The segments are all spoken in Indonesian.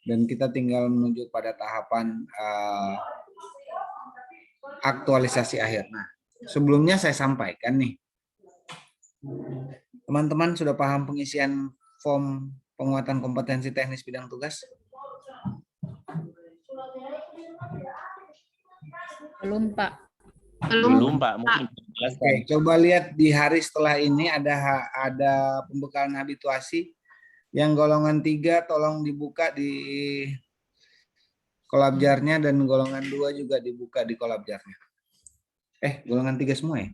dan kita tinggal menuju pada tahapan aktualisasi akhir. Nah, sebelumnya saya sampaikan nih, teman-teman sudah paham pengisian form penguatan kompetensi teknis bidang tugas? Belum, Pak. Belum, Pak. Mungkin Oke, coba lihat di hari setelah ini ada pembekalan habituasi yang golongan 3 tolong dibuka di kolab jarnya dan golongan 2 juga dibuka di kolab jarnya. Golongan 3 semua ya?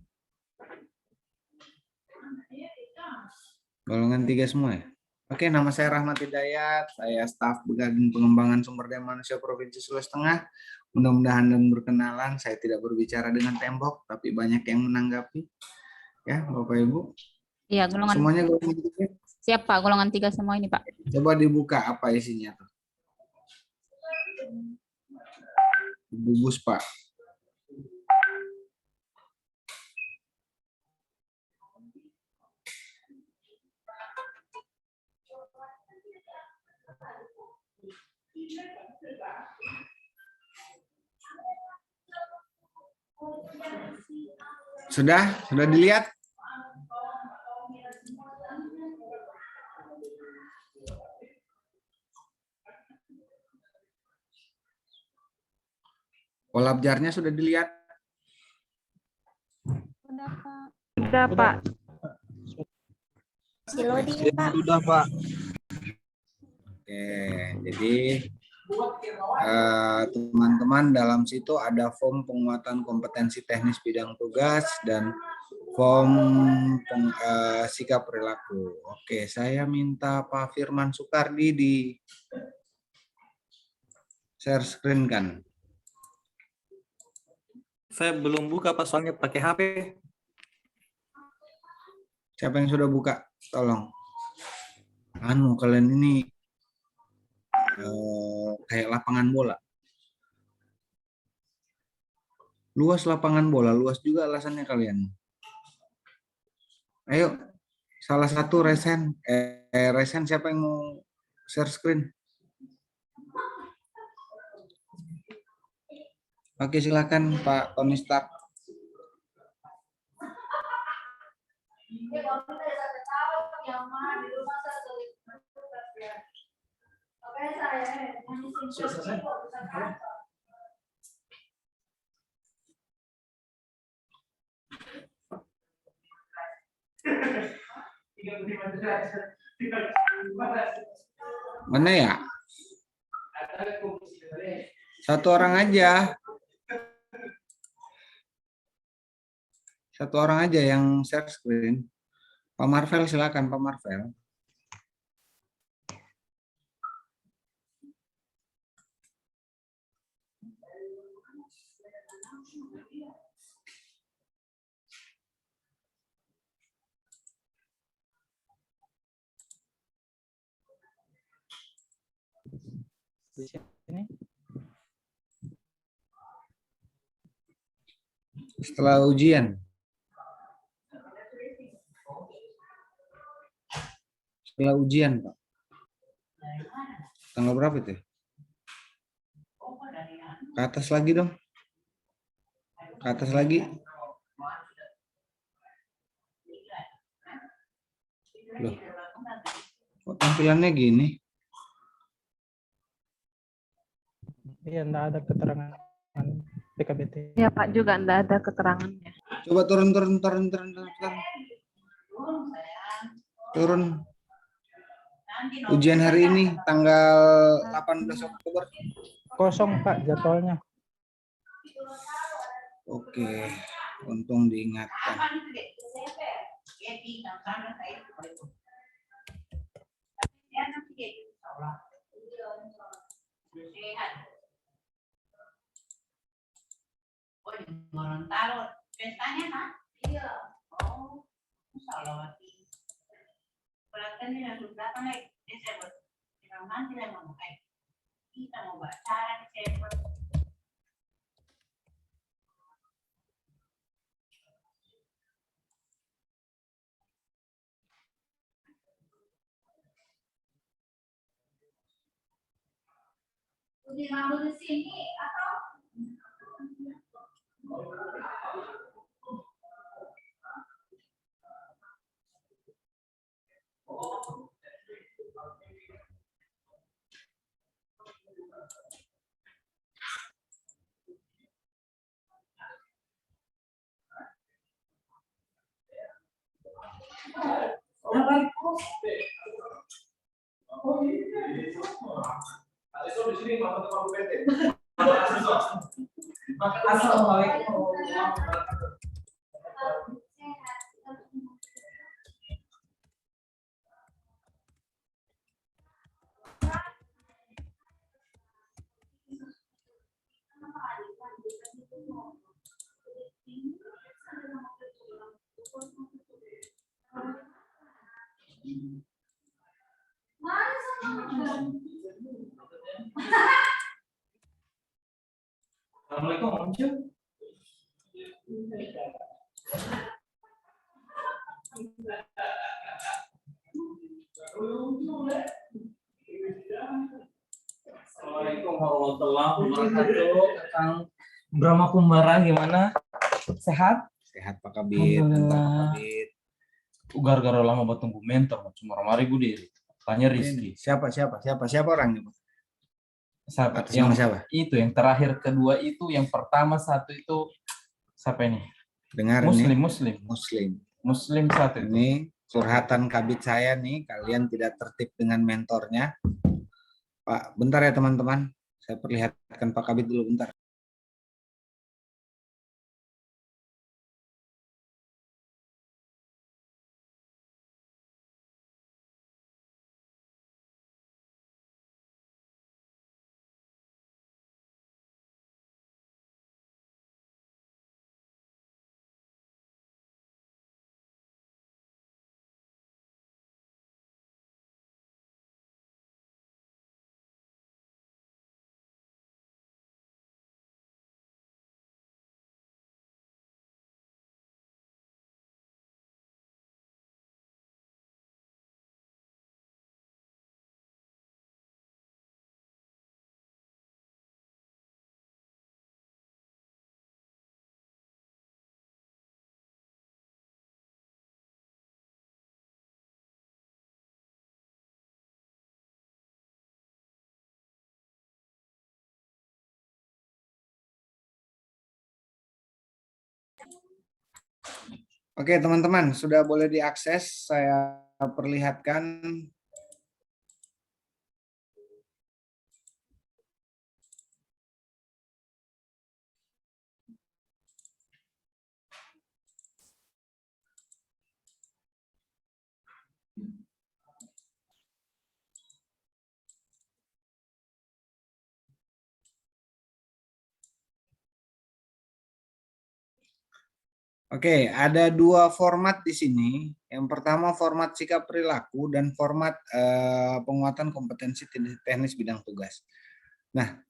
Golongan 3 semua ya? Oke, nama saya Rahmat Hidayat, saya staf Bagian Pengembangan Sumber Daya Manusia Provinsi Sulawesi Tengah. Mudah-mudahan dan berkenalan, saya tidak berbicara dengan tembok, tapi banyak yang menanggapi. Ya, Bapak Ibu. Iya, golongan. Semuanya golongan 3. Siap, Pak. Golongan 3 semua ini, Pak. Coba dibuka apa isinya tuh. Bubus, Pak. Sudah dilihat? Kolab jarnya sudah dilihat? Sudah, Pak. Sudah, Pak. Oke, jadi teman-teman dalam situ ada form penguatan kompetensi teknis bidang tugas dan form sikap perilaku. Oke, saya minta Pak Firman Sukardi di share screen kan. Saya belum buka, Pak, soalnya pakai HP. Siapa yang sudah buka? Tolong. Kalian ini kayak lapangan bola. Luas lapangan bola, luas juga alasannya kalian. Ayo, salah satu resen siapa yang mau share screen? Oke, silakan Pak Tony Stark. Mana ya? Satu orang aja. Satu orang aja yang share screen. Pak Marvel, silakan Pak Marvel. Di sini. Setelah ujian. Setelah ujian, Pak. Tanggal berapa itu? Ke atas lagi dong. Ke atas lagi. Loh. Kok tampilannya gini? Iya, enggak ada keterangan PKBT. Ya, Pak, juga enggak ada keterangannya. Coba turun. Turun. Ujian hari ini tanggal 18 Oktober. Kosong, Pak, jadwalnya. Oke, untung diingatkan. Gorontalo, pestanya Pak? Iya. Oh, salawati. Berarti ini langsung datang lagi Desember. Nanti lah mau kayak kita mau acara Desember. Assalamualaikum, Om Cuk. Assalamualaikum warahmatullahi wabarakatuh. Kang Brahma Kumbara gimana? Sehat? Sehat Pak Kabit, mantap Pak Kabit. Gara-gara lama bertemu mentor, cuma ramari gue diri. Tanya Rizky. Siapa orangnya Pak? Siapa? Atas nama Yang siapa? itu, yang terakhir kedua itu, yang pertama satu itu siapa ini? Dengar Muslim, ini. Muslim, Muslim. Muslim satu itu. Ini curhatan Kabit saya nih, kalian tidak tertib dengan mentornya. Pak, bentar ya teman-teman. Saya perlihatkan Pak Kabit dulu bentar. Oke teman-teman, sudah boleh diakses. Saya perlihatkan. Oke, ada dua format di sini. Yang pertama format sikap perilaku dan format penguatan kompetensi teknis bidang tugas. Nah,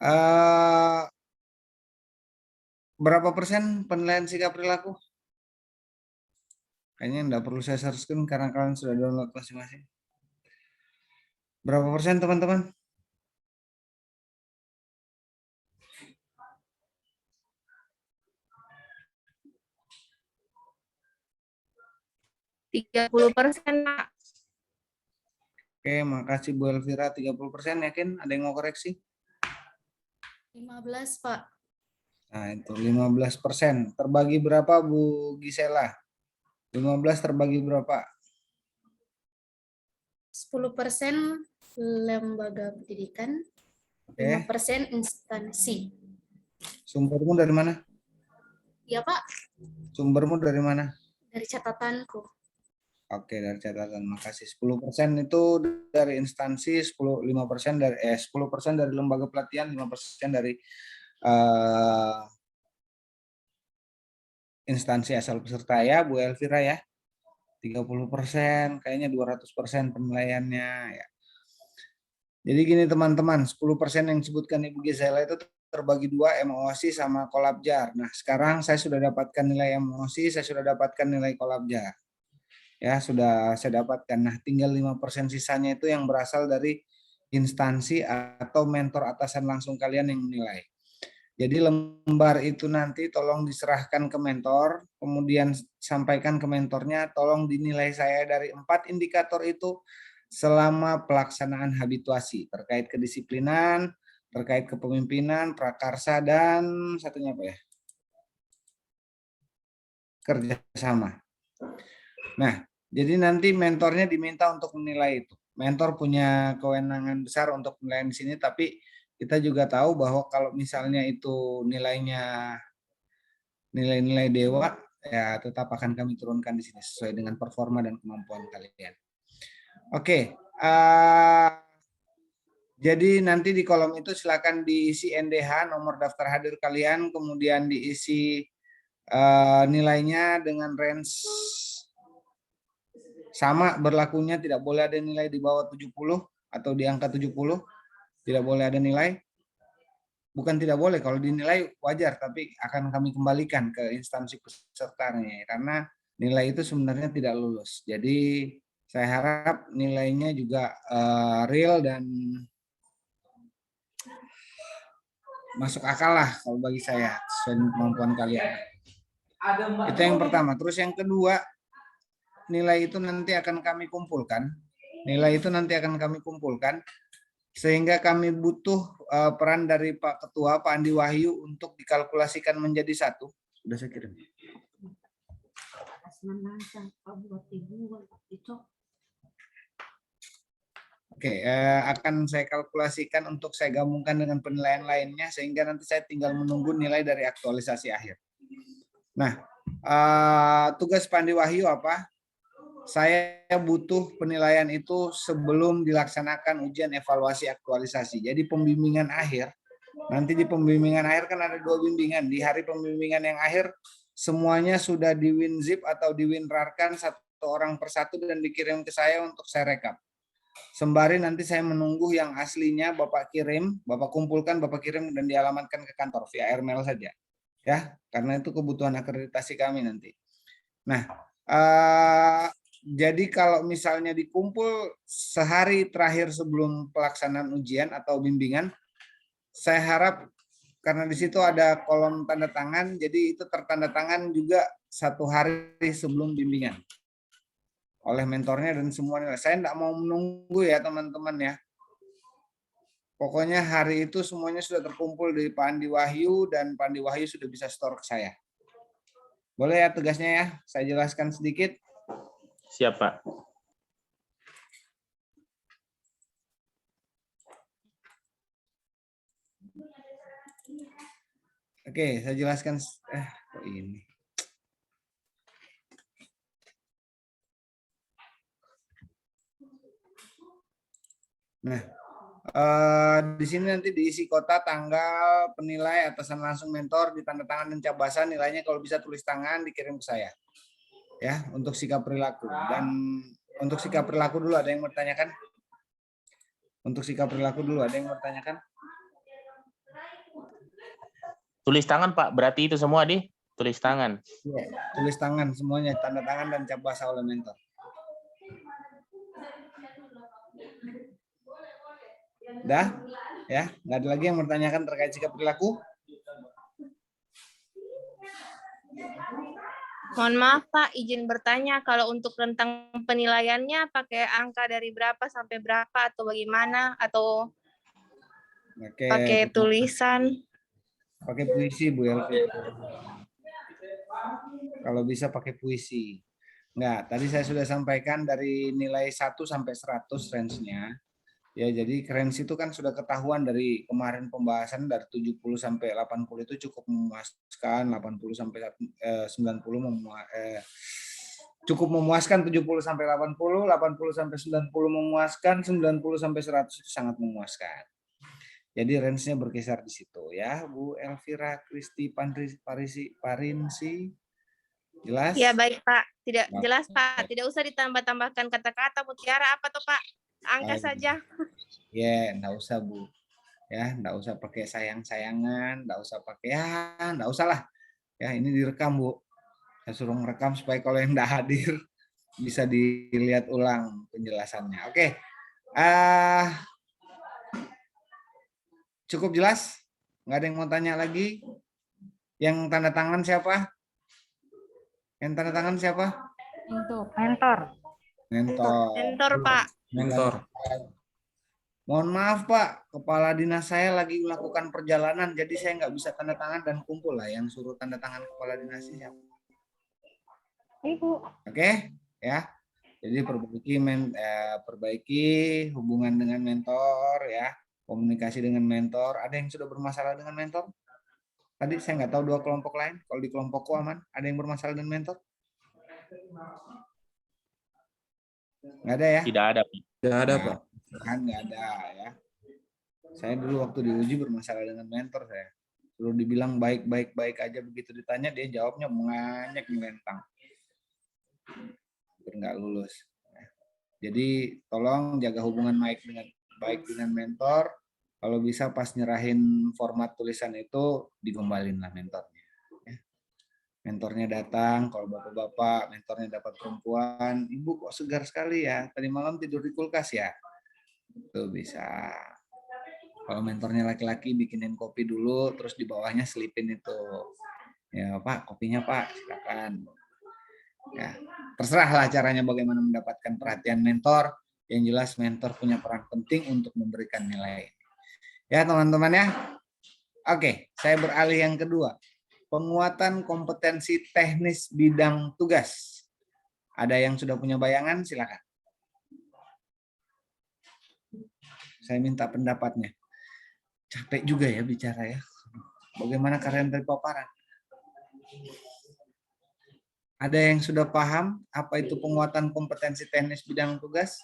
berapa persen penilaian sikap perilaku? Kayaknya enggak perlu saya searchkan karena kalian sudah download masing-masing. Berapa persen teman-teman? %30, Pak. Oke, makasih Bu Elvira. 30% yakin? Ada yang mau koreksi? 15, Pak. Nah, itu 15%. Terbagi berapa Bu Gisela? 15 terbagi berapa? 10% lembaga pendidikan, Oke. 5% instansi. Sumbermu dari mana? Ya, Pak, Sumbermu dari mana? dari catatanku. Oke, dari catatan. Makasih. 10% itu dari instansi, 5% dari 10% dari lembaga pelatihan, 5% dari instansi asal peserta ya, Bu Elvira ya. 30%, kayaknya 200% penilaiannya ya. Jadi gini teman-teman, 10% yang disebutkan Ibu Gisela itu terbagi dua, emosi sama kolabjar. Nah, sekarang saya sudah dapatkan nilai emosi, saya sudah dapatkan nilai kolabjar. Ya, sudah saya dapatkan. Nah, tinggal 5% sisanya itu yang berasal dari instansi atau mentor atasan langsung kalian yang menilai. Jadi lembar itu nanti tolong diserahkan ke mentor, kemudian sampaikan ke mentornya, tolong dinilai saya dari 4 indikator itu selama pelaksanaan habituasi terkait kedisiplinan, terkait kepemimpinan, prakarsa, dan satunya apa ya? Kerjasama. Nah, jadi nanti mentornya diminta untuk menilai itu. Mentor punya kewenangan besar untuk menilai di sini, tapi kita juga tahu bahwa kalau misalnya itu nilainya nilai-nilai dewa, ya tetap akan kami turunkan di sini sesuai dengan performa dan kemampuan kalian. Oke, jadi nanti di kolom itu silakan diisi NDH, nomor daftar hadir kalian, kemudian diisi nilainya dengan range sama berlakunya, tidak boleh ada nilai di bawah 70 atau di angka 70, tidak boleh ada nilai. Bukan tidak boleh, kalau dinilai wajar, tapi akan kami kembalikan ke instansi pesertanya karena nilai itu sebenarnya tidak lulus. Jadi saya harap nilainya juga real dan masuk akal lah kalau bagi saya sesuai kemampuan kalian. Itu yang pertama. Terus yang kedua, nilai itu nanti akan kami kumpulkan. Sehingga kami butuh peran dari Pak Ketua, Pak Andi Wahyu, untuk dikalkulasikan menjadi satu. Sudah saya kirim. Oke, akan saya kalkulasikan untuk saya gabungkan dengan penilaian lainnya, sehingga nanti saya tinggal menunggu nilai dari aktualisasi akhir. Nah, tugas Pak Andi Wahyu apa? Saya butuh penilaian itu sebelum dilaksanakan ujian evaluasi aktualisasi. Jadi pembimbingan akhir, nanti di pembimbingan akhir kan ada 2 bimbingan. Di hari pembimbingan yang akhir, semuanya sudah di WinZip atau di WinRAR-kan satu orang persatu dan dikirim ke saya untuk saya rekap. Sembari nanti saya menunggu yang aslinya Bapak kirim, Bapak kumpulkan, Bapak kirim dan dialamatkan ke kantor via airmail saja. Ya, karena itu kebutuhan akreditasi kami nanti. Nah, jadi kalau misalnya dikumpul sehari terakhir sebelum pelaksanaan ujian atau bimbingan, saya harap karena di situ ada kolom tanda tangan, jadi itu tertanda tangan juga 1 hari sebelum bimbingan oleh mentornya dan semuanya. Saya tidak mau menunggu ya teman-teman ya. Pokoknya hari itu semuanya sudah terkumpul di Pak Andi Wahyu dan Pak Andi Wahyu sudah bisa store ke saya. Boleh ya tugasnya ya, saya jelaskan sedikit. Siap, Pak. Oke, saya jelaskan. Kok ini? Nah, di sini nanti diisi kota, tanggal, penilai, atasan langsung mentor, ditanda tangan dan cabasan, nilainya kalau bisa tulis tangan dikirim ke saya. Ya, untuk sikap perilaku. Dan untuk sikap perilaku dulu ada yang mau tanyakan? Untuk sikap perilaku dulu ada yang mau tanyakan? Tulis tangan, Pak. Berarti itu semua, Di? Tulis tangan. Ya, tulis tangan semuanya, tanda tangan dan cap basah oleh mentor. Dah? Ya, nggak ada lagi yang bertanyakan terkait sikap perilaku? Mohon maaf Pak, izin bertanya kalau untuk rentang penilaiannya pakai angka dari berapa sampai berapa atau bagaimana atau pakai tulisan? Pakai puisi Bu Elvi. Kalau bisa pakai puisi. Enggak, tadi saya sudah sampaikan dari nilai 1 sampai 100 range-nya. Ya, jadi range itu kan sudah ketahuan dari kemarin pembahasan dari 70 sampai 80 itu cukup memuaskan, 80 sampai 90 cukup memuaskan, 70 sampai 80, 80 sampai 90 memuaskan, 90 sampai 100 itu sangat memuaskan. Jadi range-nya berkisar di situ ya, Bu Elvira Kristi Parinsi. Jelas? Ya baik Pak, tidak jelas Pak, tidak usah ditambah-tambahkan kata-kata mutiara apa tuh Pak? Angka saja. Ya, enggak usah Bu. Ya, enggak usah pakai sayang-sayangan, enggak usah pakai enggak usah lah. Ya, ini direkam Bu. Saya suruh merekam supaya kalau yang enggak hadir bisa dilihat ulang penjelasannya. Oke. Cukup jelas? Nggak ada yang mau tanya lagi? Yang tanda tangan siapa? Yang tanda tangan siapa? Mentor. Mentor. Mentor, Pak. Mentor. Mohon maaf Pak, kepala dinas saya lagi melakukan perjalanan, jadi saya nggak bisa tanda tangan dan kumpul lah. Yang suruh tanda tangan kepala dinasnya siapa? Ibu. Oke, ya. Jadi perbaiki hubungan dengan mentor, ya. Komunikasi dengan mentor. Ada yang sudah bermasalah dengan mentor? Tadi saya nggak tahu dua kelompok lain. Kalau di kelompokku aman, ada yang bermasalah dengan mentor? Nggak ada ya? Tidak ada, Pak. Tidak ada, Nah, Pak. kan nggak ada ya. Saya dulu waktu diuji bermasalah dengan mentor saya. Dulu dibilang baik aja, begitu ditanya dia jawabnya menganyek melentang. Nggak lulus. Jadi tolong jaga hubungan baik dengan mentor. Kalau bisa pas nyerahin format tulisan itu digombalin lah mentornya. Ya. Mentornya datang, kalau bapak-bapak mentornya dapat perempuan, ibu kok segar sekali ya, tadi malam tidur di kulkas ya. Itu bisa. Kalau mentornya laki-laki bikinin kopi dulu, terus di bawahnya selipin itu. Ya Pak, kopinya Pak, silakan. Ya, terserahlah caranya bagaimana mendapatkan perhatian mentor. Yang jelas mentor punya peran penting untuk memberikan nilai. Ya teman-teman ya. Oke, saya beralih yang kedua. Penguatan kompetensi teknis bidang tugas. Ada yang sudah punya bayangan? Silakan. Saya minta pendapatnya. Capek juga ya bicara ya. Bagaimana kalian dari paparan? Ada yang sudah paham apa itu penguatan kompetensi teknis bidang tugas?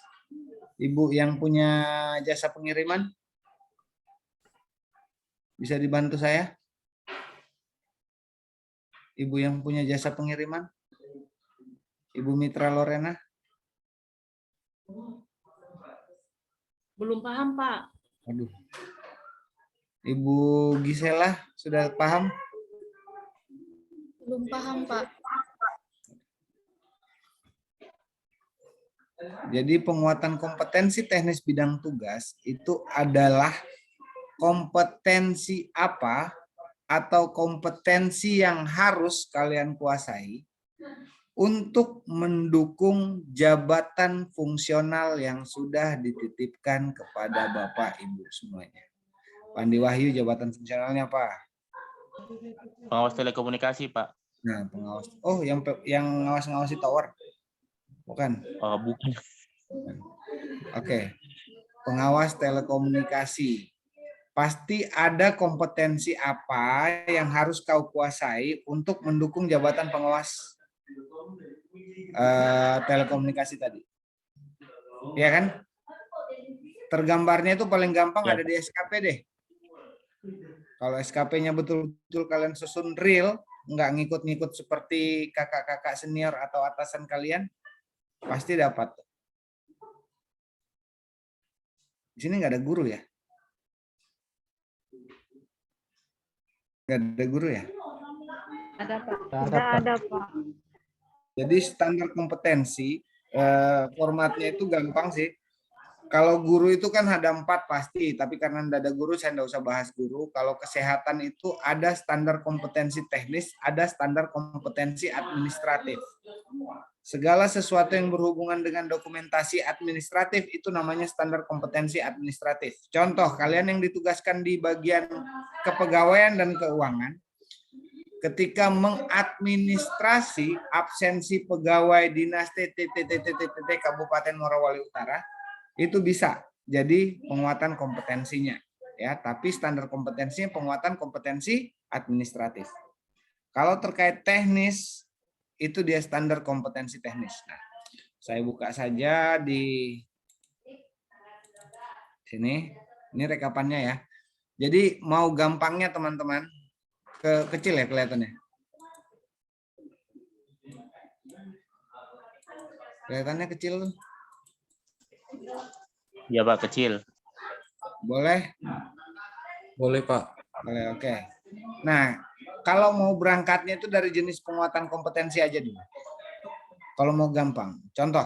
Ibu yang punya jasa pengiriman? Bisa dibantu saya? Ibu yang punya jasa pengiriman? Ibu Mitra Lorena? Belum paham, Pak. Aduh. Ibu Gisela sudah paham? Belum paham, Pak. Jadi penguatan kompetensi teknis bidang tugas itu adalah kompetensi apa atau kompetensi yang harus kalian kuasai untuk mendukung jabatan fungsional yang sudah dititipkan kepada Bapak Ibu semuanya. Pandi Wahyu jabatan fungsionalnya apa? Pengawas telekomunikasi, Pak. Nah, pengawas. Oh, yang ngawasi tower. Bukan. Oh, bukan. Oke. Pengawas telekomunikasi. Pasti ada kompetensi apa yang harus kau kuasai untuk mendukung jabatan pengawas telekomunikasi tadi. Iya kan? Tergambarnya itu paling gampang Ya. ada di SKP deh. Kalau SKP-nya betul-betul kalian susun real, nggak ngikut-ngikut seperti kakak-kakak senior atau atasan kalian, pasti dapat. Di sini nggak ada guru ya? Nggak ada guru ya? Ada, Pak. Tidak ada, Pak. Jadi standar kompetensi, formatnya itu gampang sih. Kalau guru itu kan ada 4 pasti, tapi karena tidak ada guru, saya tidak usah bahas guru. Kalau kesehatan itu ada standar kompetensi teknis, ada standar kompetensi administratif. Segala sesuatu yang berhubungan dengan dokumentasi administratif itu namanya standar kompetensi administratif. Contoh, kalian yang ditugaskan di bagian kepegawaian dan keuangan, ketika mengadministrasi absensi pegawai dinas TTT Kabupaten Morowali Utara, itu bisa jadi penguatan kompetensinya, ya. Tapi standar kompetensinya penguatan kompetensi administratif. Kalau terkait teknis, itu dia standar kompetensi teknis. Nah, saya buka saja di sini. Ini rekapannya ya. Jadi mau gampangnya teman-teman, kecil ya kelihatannya. Kelihatannya kecil. Ya, Pak, kecil. Boleh? Boleh, Pak. Boleh, oke. Nah, kalau mau berangkatnya itu dari jenis penguatan kompetensi aja dulu. Kalau mau gampang. Contoh.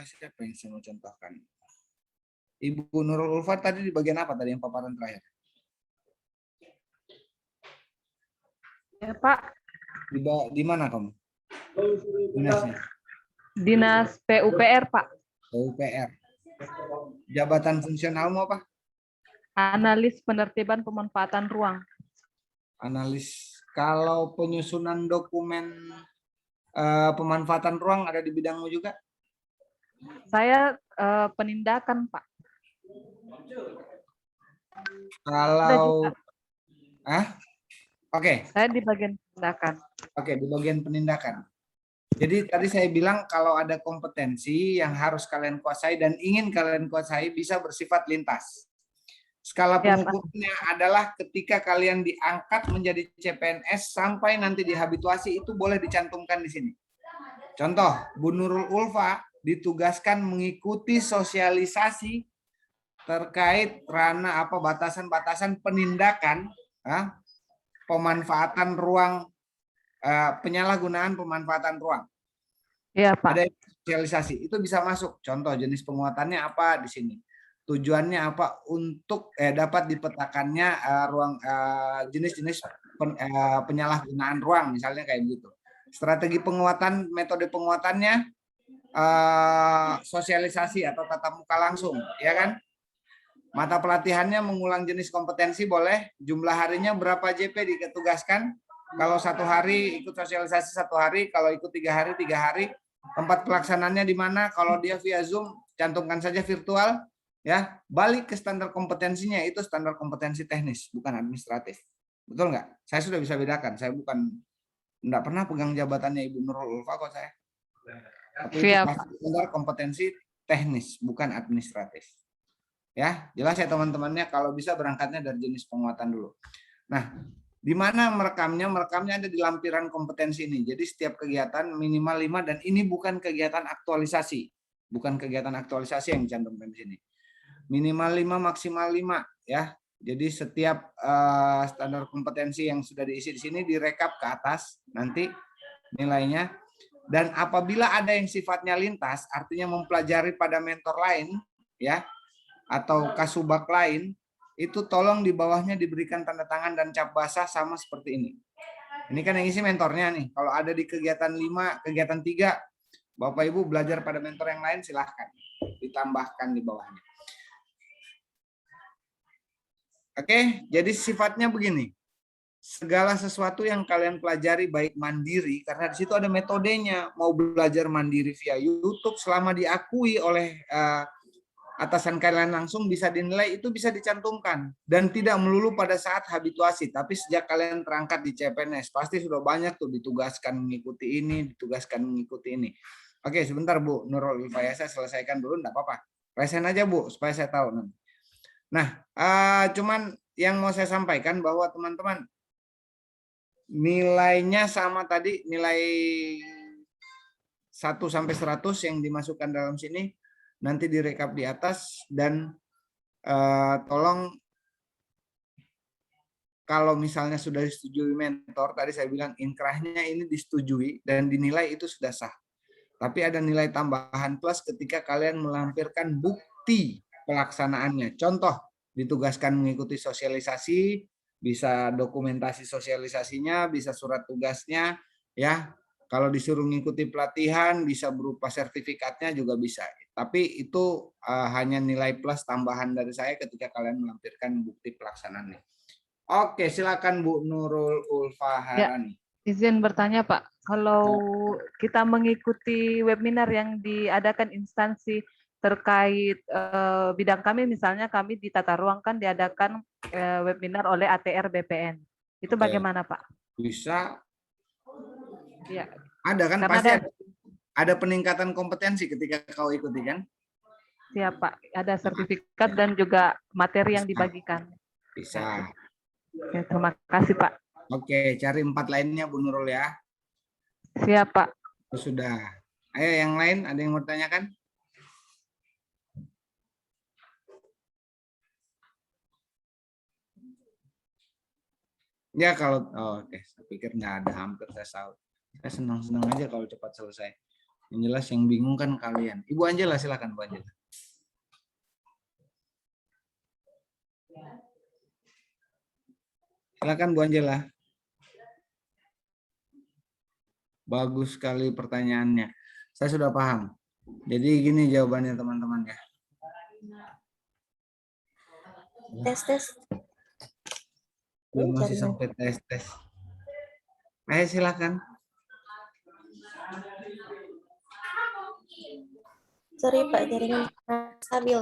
Siapa yang saya mau contohkan? Ibu Nurul Ulfa tadi di bagian apa tadi yang paparan terakhir? Ya, Pak. Di mana kamu? Dinasnya? Dinas PUPR, Pak. PUPR. Jabatan fungsionalmu apa? Analis penertiban pemanfaatan ruang. Analis. Kalau penyusunan dokumen pemanfaatan ruang ada di bidangmu juga? Saya penindakan, Pak. Kalau Saya di bagian penindakan. Oke, di bagian penindakan. Jadi tadi saya bilang kalau ada kompetensi yang harus kalian kuasai dan ingin kalian kuasai bisa bersifat lintas. Skala Ya, Pak. pengukurnya adalah ketika kalian diangkat menjadi CPNS sampai nanti dihabituasi itu boleh dicantumkan di sini. Contoh, Bu Nurul Ulfa ditugaskan mengikuti sosialisasi terkait ranah apa batasan-batasan penindakan pemanfaatan ruang, penyalahgunaan pemanfaatan ruang. Iya, Pak. Ada sosialisasi, itu bisa masuk. Contoh jenis penguatannya apa di sini. Tujuannya apa untuk dapat dipetakannya ruang jenis-jenis penyalahgunaan ruang, misalnya kayak gitu. Strategi penguatan, metode penguatannya sosialisasi atau tatap muka langsung, ya kan? Mata pelatihannya mengulang jenis kompetensi boleh. Jumlah harinya berapa JP ditugaskan? Kalau 1 hari ikut sosialisasi 1 hari, kalau ikut 3 hari 3 hari. Tempat pelaksanaannya di mana? Kalau dia via Zoom, cantumkan saja virtual. Ya, balik ke standar kompetensinya itu standar kompetensi teknis, bukan administratif. Betul nggak? Saya sudah bisa bedakan. Saya enggak pernah pegang jabatannya Ibu Nurul Ulfa kok saya. Tapi itu pasti standar kompetensi teknis, bukan administratif. Ya, jelas ya teman-temannya, kalau bisa berangkatnya dari jenis penguatan dulu. Nah, di mana merekamnya? Merekamnya ada di lampiran kompetensi ini. Jadi setiap kegiatan minimal 5 dan ini bukan kegiatan aktualisasi. Bukan kegiatan aktualisasi yang dicantumkan di sini. Minimal 5, maksimal 5 ya. Jadi setiap standar kompetensi yang sudah diisi di sini direkap ke atas nanti nilainya. Dan apabila ada yang sifatnya lintas, artinya mempelajari pada mentor lain ya, atau kasubag lain, itu tolong di bawahnya diberikan tanda tangan dan cap basah sama seperti ini. Ini kan yang isi mentornya nih. Kalau ada di kegiatan 5, kegiatan 3, Bapak Ibu belajar pada mentor yang lain silahkan ditambahkan di bawahnya. Oke, jadi sifatnya begini. Segala sesuatu yang kalian pelajari baik mandiri, karena di situ ada metodenya. Mau belajar mandiri via YouTube selama diakui oleh atasan kalian langsung bisa dinilai, itu bisa dicantumkan. Dan tidak melulu pada saat habituasi, tapi sejak kalian terangkat di CPNS, pasti sudah banyak tuh ditugaskan mengikuti ini, ditugaskan mengikuti ini. Oke, sebentar Bu Nurul Ulfa, saya selesaikan dulu, enggak apa-apa. Resen aja Bu, supaya saya tahu nanti. Nah, cuman yang mau saya sampaikan bahwa teman-teman, nilainya sama tadi, nilai 1 sampai 100 yang dimasukkan dalam sini, nanti direkap di atas dan tolong kalau misalnya sudah disetujui mentor, tadi saya bilang inkrahnya ini disetujui dan dinilai itu sudah sah. Tapi ada nilai tambahan plus ketika kalian melampirkan bukti pelaksanaannya. Contoh, ditugaskan mengikuti sosialisasi, bisa dokumentasi sosialisasinya, bisa surat tugasnya, ya. Kalau disuruh mengikuti pelatihan, bisa berupa sertifikatnya juga bisa. Tapi itu hanya nilai plus tambahan dari saya ketika kalian melampirkan bukti pelaksanaannya. Oke, silakan Bu Nurul Ulfa Harani. Ya, izin bertanya Pak, kalau kita mengikuti webinar yang diadakan instansi terkait bidang kami, misalnya kami di tata ruang kan diadakan webinar oleh ATR BPN. Itu bagaimana Pak? Bisa. Ya. Ada kan, pasti ada peningkatan kompetensi ketika kau ikuti kan? Siap Pak, ada sertifikat dan juga materi yang dibagikan. Bisa. Ya, terima kasih Pak. Oke, cari 4 lainnya Bu Nurul ya. Siap Pak. Sudah. Ayo yang lain, ada yang mau tanyakan? Ya kalau, oke, saya pikir nggak ada, hampir saya tahu. Saya senang-senang aja kalau cepat selesai. Yang jelas yang bingung kan kalian. Ibu Angela, silakan Bu Angela. Silakan Bu Angela. Bagus sekali pertanyaannya. Saya sudah paham. Jadi gini jawabannya teman-teman ya. Tes. Belum masih sampai tes. Ayo silakan. Sorry Pak, jaringan stabil.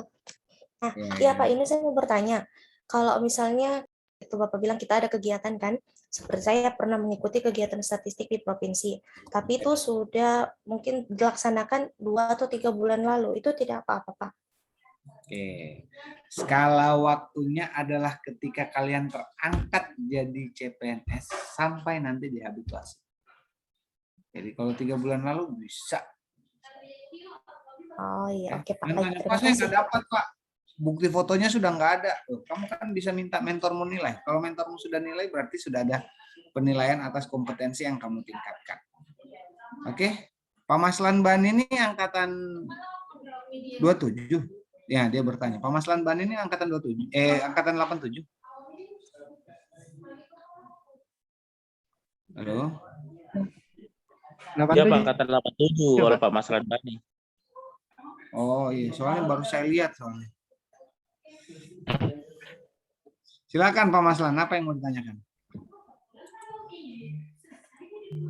Nah, iya Pak, ini saya mau bertanya. Kalau misalnya itu Bapak bilang kita ada kegiatan kan, seperti saya pernah mengikuti kegiatan statistik di provinsi, tapi itu sudah mungkin dilaksanakan 2 atau 3 bulan lalu, itu tidak apa-apa Pak. Oke. Skala waktunya adalah ketika kalian terangkat jadi CPNS sampai nanti dihabituasi. Jadi kalau 3 bulan lalu bisa. Oh iya, oke Pak. Baik, Terima saya kasih. nggak dapat Pak. Bukti fotonya sudah nggak ada. Tuh, kamu kan bisa minta mentormu nilai. Kalau mentormu sudah nilai berarti sudah ada penilaian atas kompetensi yang kamu tingkatkan. Oke. Pak Maslan Ban ini angkatan 27. Ya, dia bertanya. Pak Maslan Ban ini angkatan 27. Angkatan 87. Halo. Dia Pak angkatan 87 kalau Pak Mas Radbani. Oh iya, soalnya baru saya lihat soalnya. Silakan Pak Maslan, apa yang mau ditanyakan?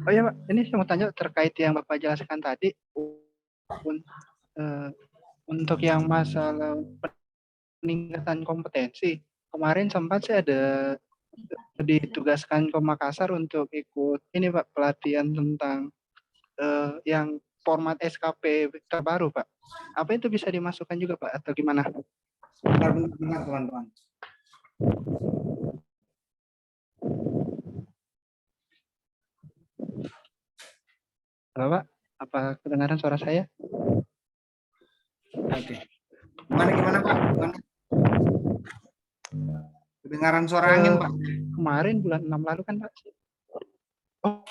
Oh iya Pak, ini saya mau tanya terkait yang Bapak jelaskan tadi. Untuk yang masalah peningkatan kompetensi, kemarin sempat saya ada ditugaskan ke Makassar untuk ikut ini Pak, pelatihan tentang yang format SKP terbaru Pak. Apa itu bisa dimasukkan juga Pak atau gimana? Benar teman-teman. Halo Pak, apa kedengaran suara saya? Oke. Gimana Pak? Gimana? Kedengaran suara angin Pak? Kemarin bulan 6 lalu kan Pak. Oh,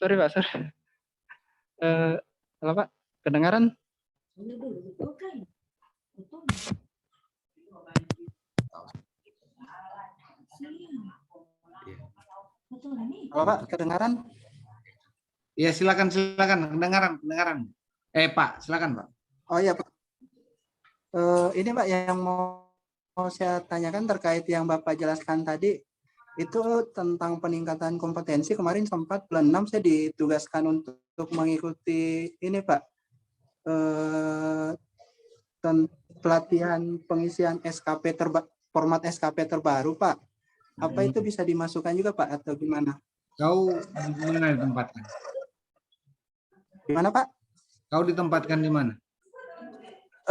sorry Pak, sorry. Halo Pak, kedengaran? Halo Pak, kedengaran? Iya silakan kedengaran. Pak, silakan Pak. Oh iya Pak. Ini Pak yang mau saya tanyakan terkait yang Bapak jelaskan tadi, itu tentang peningkatan kompetensi. Kemarin sempat bulan 6 saya ditugaskan untuk mengikuti ini Pak, pelatihan pengisian SKP format SKP terbaru Pak. Apa itu bisa dimasukkan juga Pak atau gimana? Kau di mana ditempatkan? Gimana Pak? Kau ditempatkan di mana?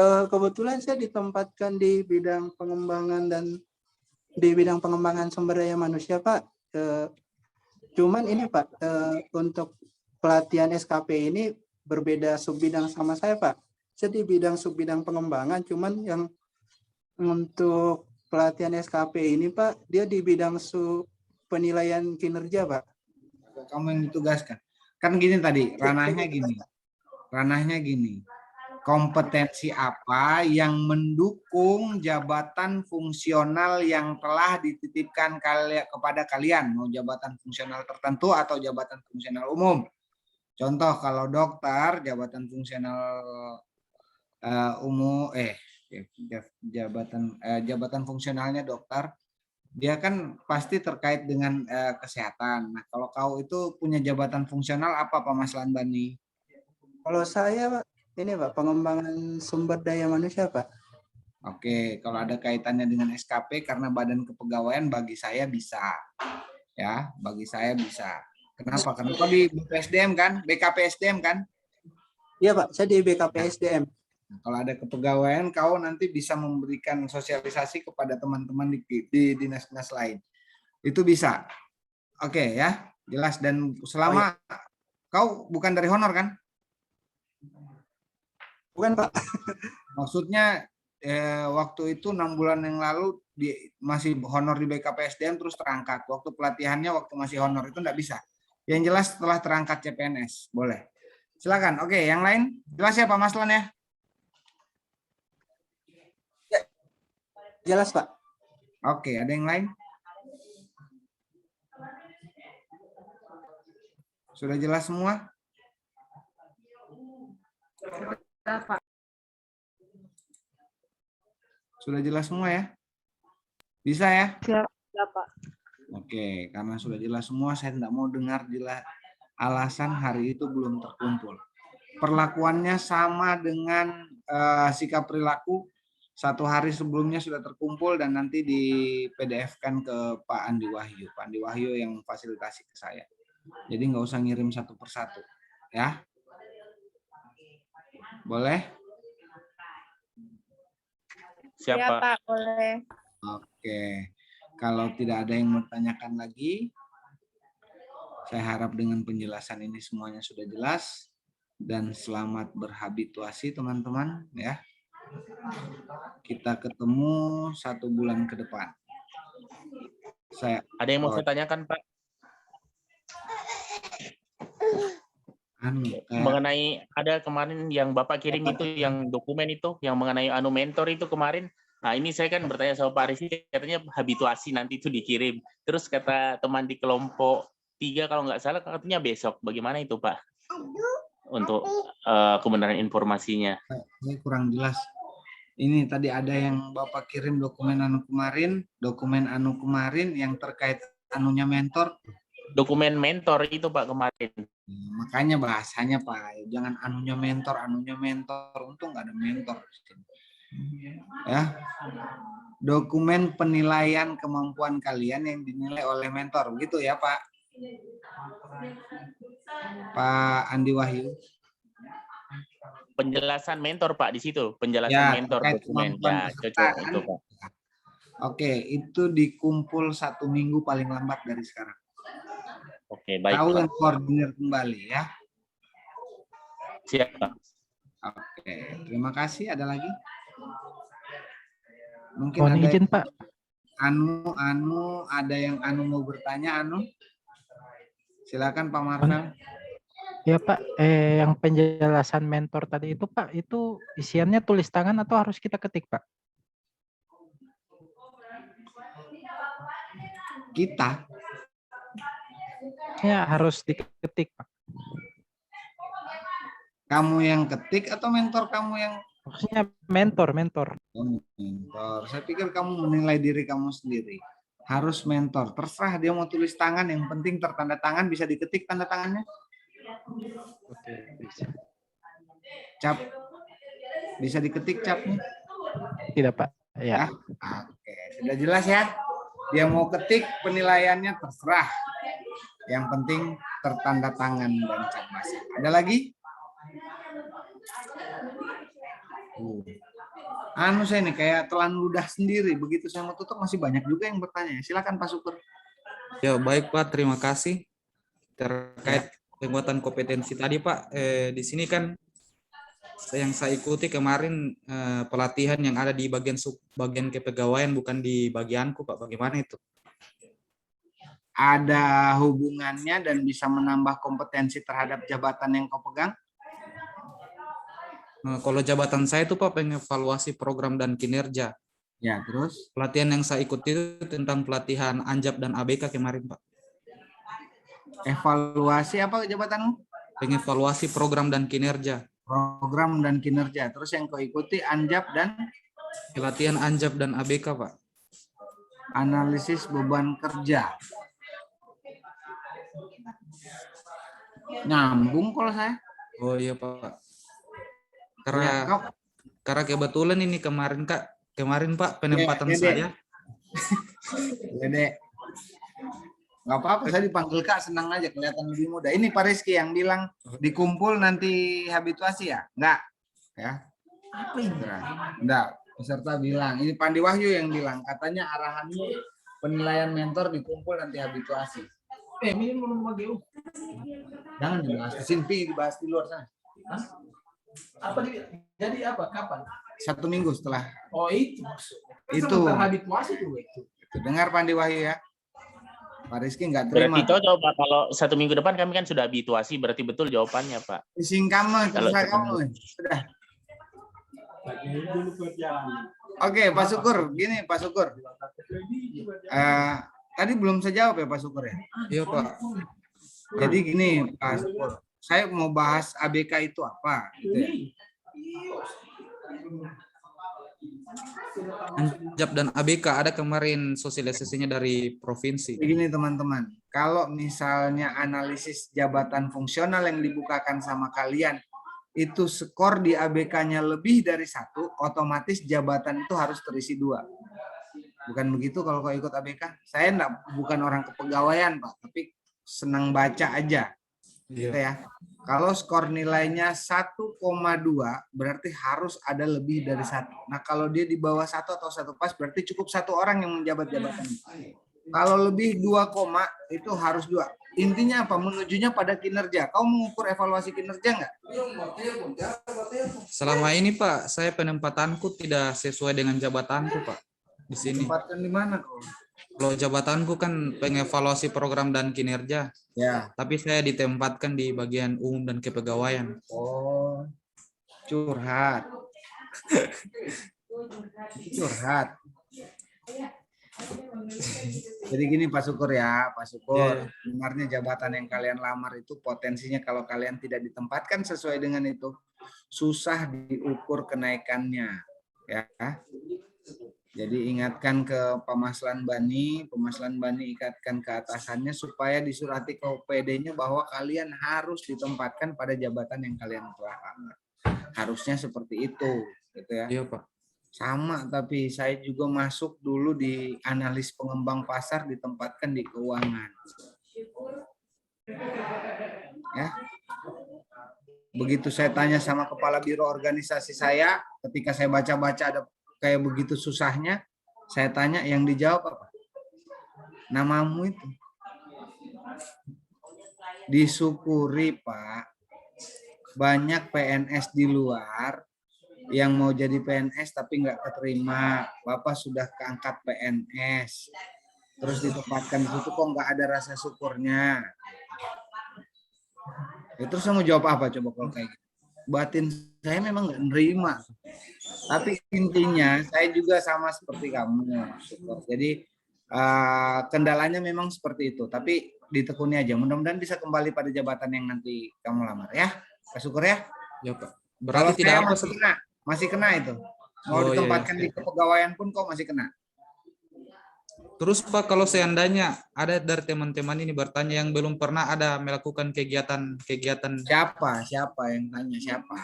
Kebetulan saya ditempatkan di bidang pengembangan dan di bidang pengembangan sumber daya manusia Pak. Cuman ini Pak, untuk pelatihan SKP ini berbeda subbidang sama saya Pak. Jadi bidang subbidang pengembangan, cuman yang untuk pelatihan SKP ini Pak, dia di bidang penilaian kinerja Pak. Kamu yang ditugaskan. Kan gini tadi, ranahnya gini. Kompetensi apa yang mendukung jabatan fungsional yang telah dititipkan kepada kalian, mau jabatan fungsional tertentu atau jabatan fungsional umum. Contoh kalau dokter, jabatan fungsional jabatan fungsionalnya dokter, dia kan pasti terkait dengan kesehatan. Nah, kalau kau itu punya jabatan fungsional apa Pak Mas Landani? Kalau saya Pak, ini Pak, pengembangan sumber daya manusia Pak. Oke, kalau ada kaitannya dengan SKP karena badan kepegawaian bagi saya bisa. Ya, bagi saya bisa. Kenapa? Karena kau di BPSDM kan? BKPSDM kan? Iya Pak, saya di BKPSDM. Nah, kalau ada kepegawaian, kau nanti bisa memberikan sosialisasi kepada teman-teman di dinas-dinas lain. Itu bisa. Oke ya, jelas. Dan selama kau bukan dari honor kan? Bukan Pak. Maksudnya waktu itu 6 bulan yang lalu masih honor di BKPSDM terus terangkat. Waktu pelatihannya waktu masih honor itu enggak bisa. Yang jelas setelah terangkat CPNS, boleh. Silakan. Oke, yang lain jelas ya Pak Maslan ya? Jelas Pak. Oke, ada yang lain? Sudah jelas semua? Sudah jelas semua ya? Bisa ya? Siap, Pak. Oke, karena sudah jelas semua, saya tidak mau dengar alasan hari itu belum terkumpul. Perlakuannya sama dengan sikap perilaku. 1 hari sebelumnya sudah terkumpul dan nanti di PDF-kan ke Pak Andi Wahyu. Pak Andi Wahyu yang fasilitasi ke saya. Jadi nggak usah ngirim satu persatu, ya. Boleh? Siap, Pak, boleh. Oke. Kalau tidak ada yang bertanyakan lagi, saya harap dengan penjelasan ini semuanya sudah jelas dan selamat berhabituasi teman-teman ya. Kita ketemu 1 bulan ke depan. Ada yang mau saya tanyakan, Pak? Mengenai ada kemarin yang Bapak kirim itu, yang dokumen itu, yang mengenai mentor itu kemarin. Nah, ini saya kan bertanya sama Pak Rizky, katanya habituasi nanti itu dikirim. Terus kata teman di kelompok 3 kalau nggak salah katanya besok. Bagaimana itu, Pak? Untuk kebenaran informasinya. Ini kurang jelas. Ini tadi ada yang Bapak kirim dokumen kemarin yang terkait anunya mentor. Dokumen mentor itu, Pak, kemarin. Makanya bahasanya, Pak, jangan anunya mentor. Untung nggak ada mentor. Ya, dokumen penilaian kemampuan kalian yang dinilai oleh mentor, begitu ya, Pak? Pak Andi Wahyu. Penjelasan mentor, Pak, di situ. Penjelasan mentor dokumen. Ya, cocok itu, Pak. Oke, itu dikumpul 1 minggu paling lambat dari sekarang. Oke, baik, Tahu Pak. yang koordinir kembali ya. Siap, Pak. Oke, terima kasih. Ada lagi? Mungkin Mohon ada izin, yang, Pak. ada yang mau bertanya, Silakan Pak Marvel. Ya Pak, yang penjelasan mentor tadi itu Pak, itu isiannya tulis tangan atau harus kita ketik Pak? Kita. Ya harus diketik Pak. Kamu yang ketik atau mentor kamu yang? Maksudnya mentor. Mentor. Saya pikir kamu menilai diri kamu sendiri. Harus mentor. Terserah dia mau tulis tangan, yang penting tertanda tangan, bisa diketik tanda tangannya. Oke, bisa. Cap. Bisa diketik capnya? Tidak Pak. Ya. Oke, sudah jelas ya. Dia mau ketik penilaiannya terserah. Yang penting tertanda tangan dan cap basah. Ada lagi? Saya nih kayak telan ludah sendiri. Begitu saya mau tutup masih banyak juga yang bertanya. Silakan Pak Syukur. Ya baik Pak, terima kasih terkait penguatan kompetensi tadi Pak. Di sini kan yang saya ikuti kemarin pelatihan yang ada di bagian kepegawaian, bukan di bagianku Pak. Bagaimana itu? Ada hubungannya dan bisa menambah kompetensi terhadap jabatan yang kau pegang? Kalau jabatan saya itu Pak pengevaluasi program dan kinerja. Ya, terus? Pelatihan yang saya ikuti itu tentang pelatihan ANJAP dan ABK kemarin Pak. Evaluasi apa jabatanmu? Pengevaluasi program dan kinerja. Program dan kinerja. Terus yang kau ikuti ANJAP dan? Pelatihan ANJAP dan ABK Pak. Analisis beban kerja. Nyambung kalau saya. Oh iya Pak. Karena kebetulan ini kemarin Pak penempatan saya. Dede. Nggak apa-apa, saya dipanggil Kak, senang aja, kelihatan lebih muda. Ini Pak Rizky yang bilang dikumpul nanti habituasi ya? Enggak. Ya. Apa ini? Enggak. Peserta bilang, ini Pandi Wahyu yang bilang, katanya arahannya penilaian mentor dikumpul nanti habituasi. Ini belum bagi. Jangan dibahas di sini, dibahas di luar sana. Jadi apa? Kapan? 1 minggu setelah. Oh itu maksudnya. Itu. Habituasi itu. Dengar Pandi Wahyu ya. Pak Rizky nggak terima. Berarti cocok Pak, kalau 1 minggu depan kami kan sudah habituasi, berarti betul jawabannya Pak. Singkama, terserah kamu. Sudah. Oke, Pak Syukur, gini Pak Syukur. Tadi belum saya jawab ya Pak Syukur ya. Iya Pak. Jadi gini Pak Syukur, saya mau bahas ABK itu apa? Gitu ya. Anjab dan ABK ada kemarin sosialisasinya dari provinsi. Begini teman-teman, kalau misalnya analisis jabatan fungsional yang dibukakan sama kalian, itu skor di ABK-nya lebih dari 1, otomatis jabatan itu harus terisi 2. Bukan begitu kalau kau ikut ABK? Saya bukan orang kepegawaian Pak, tapi senang baca aja. Gitu ya. Kalau skor nilainya 1,2 berarti harus ada lebih dari 1. Nah kalau dia di bawah 1 atau 1 pas berarti cukup 1 orang yang menjabat jabatan. Kalau lebih 2, itu harus 2. Intinya apa? Menujunya pada kinerja. Kau mengukur evaluasi kinerja nggak? Selama ini Pak, saya penempatanku tidak sesuai dengan jabatanku Pak. Di sini. Tempatkan di mana? Kalau jabatanku kan pengevaluasi program dan kinerja. Ya. Tapi saya ditempatkan di bagian umum dan kepegawaian. Oh, curhat. Curhat. Jadi gini Pak Syukur ya, Pak Syukur. Sebenarnya jabatan yang kalian lamar itu potensinya kalau kalian tidak ditempatkan sesuai dengan itu, susah diukur kenaikannya. Ya. Jadi ingatkan ke Pemaslan Bani ikatkan ke atasannya supaya disurati ke OPD-nya bahwa kalian harus ditempatkan pada jabatan yang kalian telah lamar. Harusnya seperti itu, gitu ya. Iya Pak. Sama, tapi saya juga masuk dulu di analis pengembang pasar, ditempatkan di keuangan. Ya. Begitu saya tanya sama kepala biro organisasi saya, ketika saya baca-baca ada kayak begitu susahnya, saya tanya, yang dijawab apa? Namamu itu. Disyukuri Pak, banyak PNS di luar yang mau jadi PNS tapi nggak keterima. Bapak sudah keangkat PNS, terus ditempatkan di situ kok nggak ada rasa syukurnya. Ya, terus saya mau jawab apa coba kalau kayak gitu? Batin saya memang nggak nerima. Tapi intinya saya juga sama seperti kamu. Jadi kendalanya memang seperti itu. Tapi ditekuni aja. Mudah-mudahan bisa kembali pada jabatan yang nanti kamu lamar ya. Pak Syukur ya. Ya Pak. Berarti Berarti tidak apa masih kena itu. Mau ditempatkan di kepegawaian pun kok masih kena. Terus Pak, kalau seandainya ada dari teman-teman ini bertanya yang belum pernah ada melakukan kegiatan. Siapa yang tanya siapa?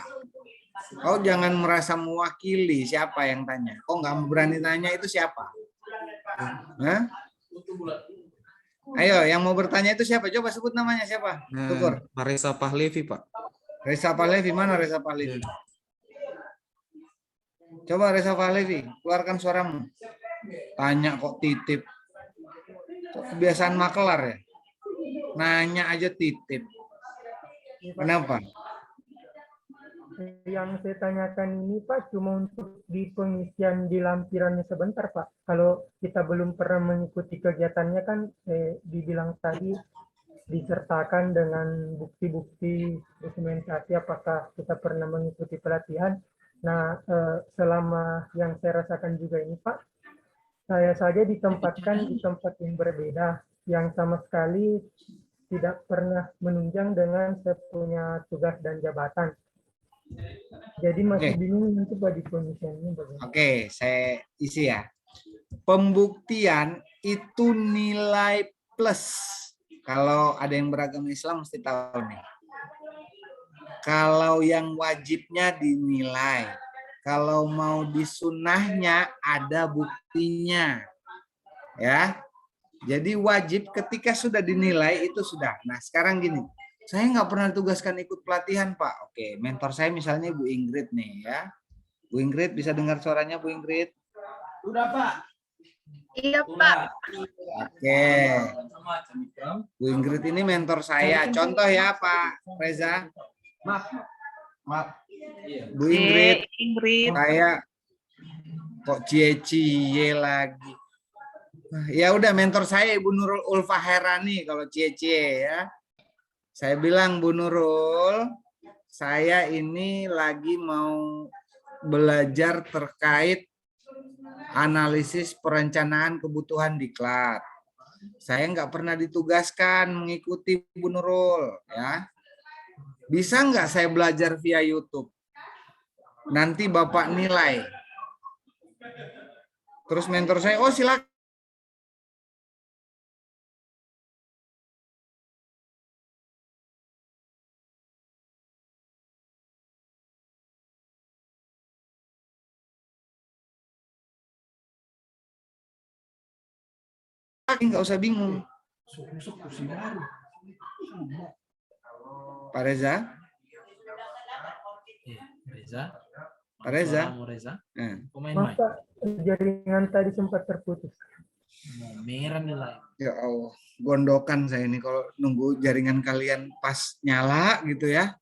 Kau jangan merasa mewakili siapa yang tanya. Kau nggak berani tanya itu siapa? Hah? Ayo, yang mau bertanya itu siapa? Coba sebut namanya siapa? Syukur. Pak Reza Pahlevi Pak. Reza Pahlevi, mana Reza Pahlevi? Coba Reza Pahlevi, keluarkan suaramu. Tanya kok titip. Kok kebiasaan makelar ya? Nanya aja titip. Kenapa? Yang saya tanyakan ini Pak cuma untuk di pengisian di lampirannya sebentar Pak. Kalau kita belum pernah mengikuti kegiatannya kan dibilang tadi disertakan dengan bukti-bukti dokumentasi apakah kita pernah mengikuti pelatihan. Nah, selama yang saya rasakan juga ini Pak, saya saja ditempatkan di tempat yang berbeda, yang sama sekali tidak pernah menunjang dengan saya punya tugas dan jabatan. Jadi masih bingung nanti Pak di pengisiannya bagaimana. Oke, saya isi ya. Pembuktian itu nilai plus. Kalau ada yang beragama Islam mesti tahu nih. Kalau yang wajibnya dinilai. Kalau mau disunahnya ada buktinya. Ya. Jadi wajib ketika sudah dinilai itu sudah. Nah sekarang gini. Saya nggak pernah ditugaskan ikut pelatihan Pak. Oke, mentor saya misalnya Bu Ingrid nih ya. Bu Ingrid bisa dengar suaranya Bu Ingrid? Udah Pak. Iya Pak. Oke. Bu Ingrid ini mentor saya. Contoh ya Pak Reza. Maaf. Bu Ingrid. Saya kok cie-cie lagi. Ya udah mentor saya Ibu Nurul Ulfa Herani kalau cie-cie ya. Saya bilang Bu Nurul, saya ini lagi mau belajar terkait analisis perencanaan kebutuhan diklat. Saya nggak pernah ditugaskan mengikuti Bu Nurul, ya. Bisa nggak saya belajar via YouTube? Nanti Bapak nilai. Terus mentor saya, oh silakan. Nggak usah bingung. Pak Reza? Reza. Pak Reza? Reza. Maaf Pak, jaringan tadi sempat terputus. Merah nilai. Ya Allah, gondokan saya ini kalau nunggu jaringan kalian pas nyala gitu ya.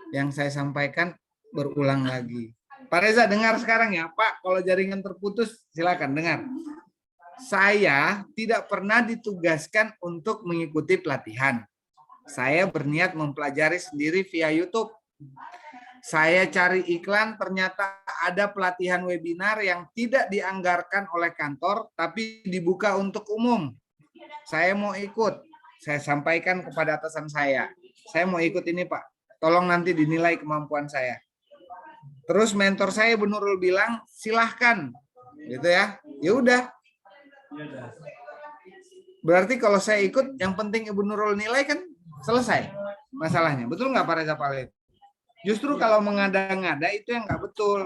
Yang saya sampaikan berulang lagi. Pak Reza dengar sekarang ya, Pak, kalau jaringan terputus silakan dengar. Saya tidak pernah ditugaskan untuk mengikuti pelatihan. Saya berniat mempelajari sendiri via YouTube. Saya cari iklan, ternyata ada pelatihan webinar yang tidak dianggarkan oleh kantor, tapi dibuka untuk umum. Saya mau ikut. Saya sampaikan kepada atasan saya mau ikut ini Pak. Tolong nanti dinilai kemampuan saya. Terus mentor saya Bu Nurul bilang, silahkan. Gitu ya. Ya udah. Berarti kalau saya ikut, yang penting Ibu Nurul nilai kan selesai masalahnya. Betul nggak Pak Reza Palet? Justru kalau mengada-ngada itu yang nggak betul.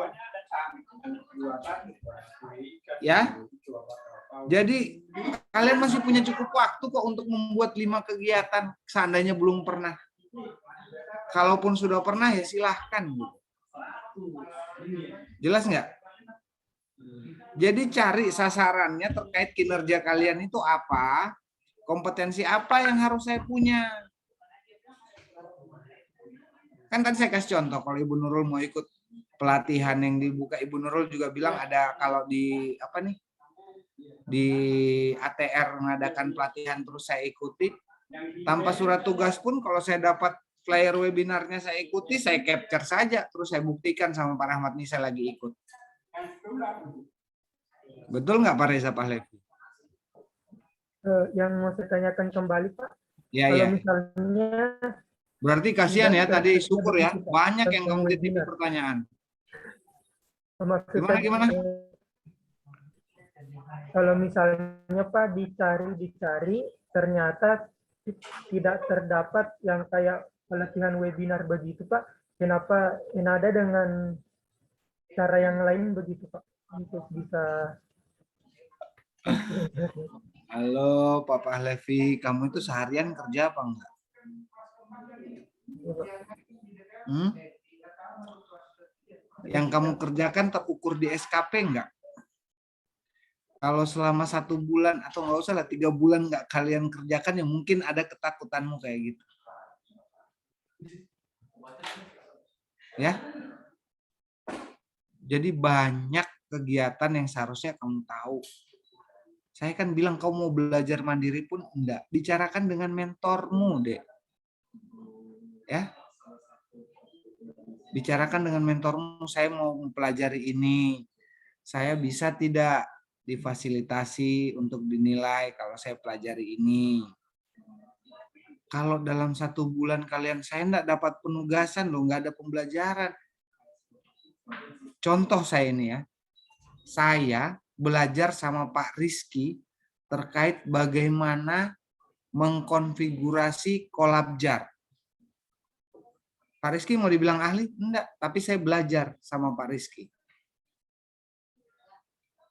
Ya. Jadi kalian masih punya cukup waktu kok untuk membuat 5 kegiatan seandainya belum pernah. Kalaupun sudah pernah ya silahkan. Jelas nggak? Jadi cari sasarannya terkait kinerja kalian itu apa, kompetensi apa yang harus saya punya. Kan tadi saya kasih contoh, kalau Ibu Nurul mau ikut pelatihan yang dibuka, Ibu Nurul juga bilang ada kalau di apa nih, di ATR mengadakan pelatihan terus saya ikuti, tanpa surat tugas pun kalau saya dapat flyer webinarnya saya ikuti, saya capture saja, terus saya buktikan sama Pak Rahmat nih saya lagi ikut. Betul nggak Pak Reza Pahlevi? Yang mau saya tanyakan kembali Pak, Ya, kalau ya. misalnya Berarti kasihan ya tadi, syukur ya, banyak yang kamu titip pertanyaan. Gimana? Kalau misalnya Pak dicari, ternyata tidak terdapat yang kayak pelatihan webinar begitu Pak, kenapa ada dengan cara yang lain begitu Pak untuk bisa. Halo Pak Pahlevi, kamu itu seharian kerja apa enggak? Yang kamu kerjakan terukur di SKP enggak? Kalau selama 1 bulan atau nggak usah lah 3 bulan nggak kalian kerjakan, ya mungkin ada ketakutanmu kayak gitu. Ya. Jadi banyak kegiatan yang seharusnya kamu tahu. Saya kan bilang kamu mau belajar mandiri pun enggak. Bicarakan dengan mentormu, Dek. Ya. Bicarakan dengan mentormu, saya mau mempelajari ini. Saya bisa tidak difasilitasi untuk dinilai kalau saya pelajari ini. Kalau dalam 1 bulan kalian, saya enggak dapat penugasan loh, enggak ada pembelajaran. Contoh saya ini ya, saya belajar sama Pak Rizky terkait bagaimana mengkonfigurasi Collabjar. Pak Rizky mau dibilang ahli? Enggak, tapi saya belajar sama Pak Rizky.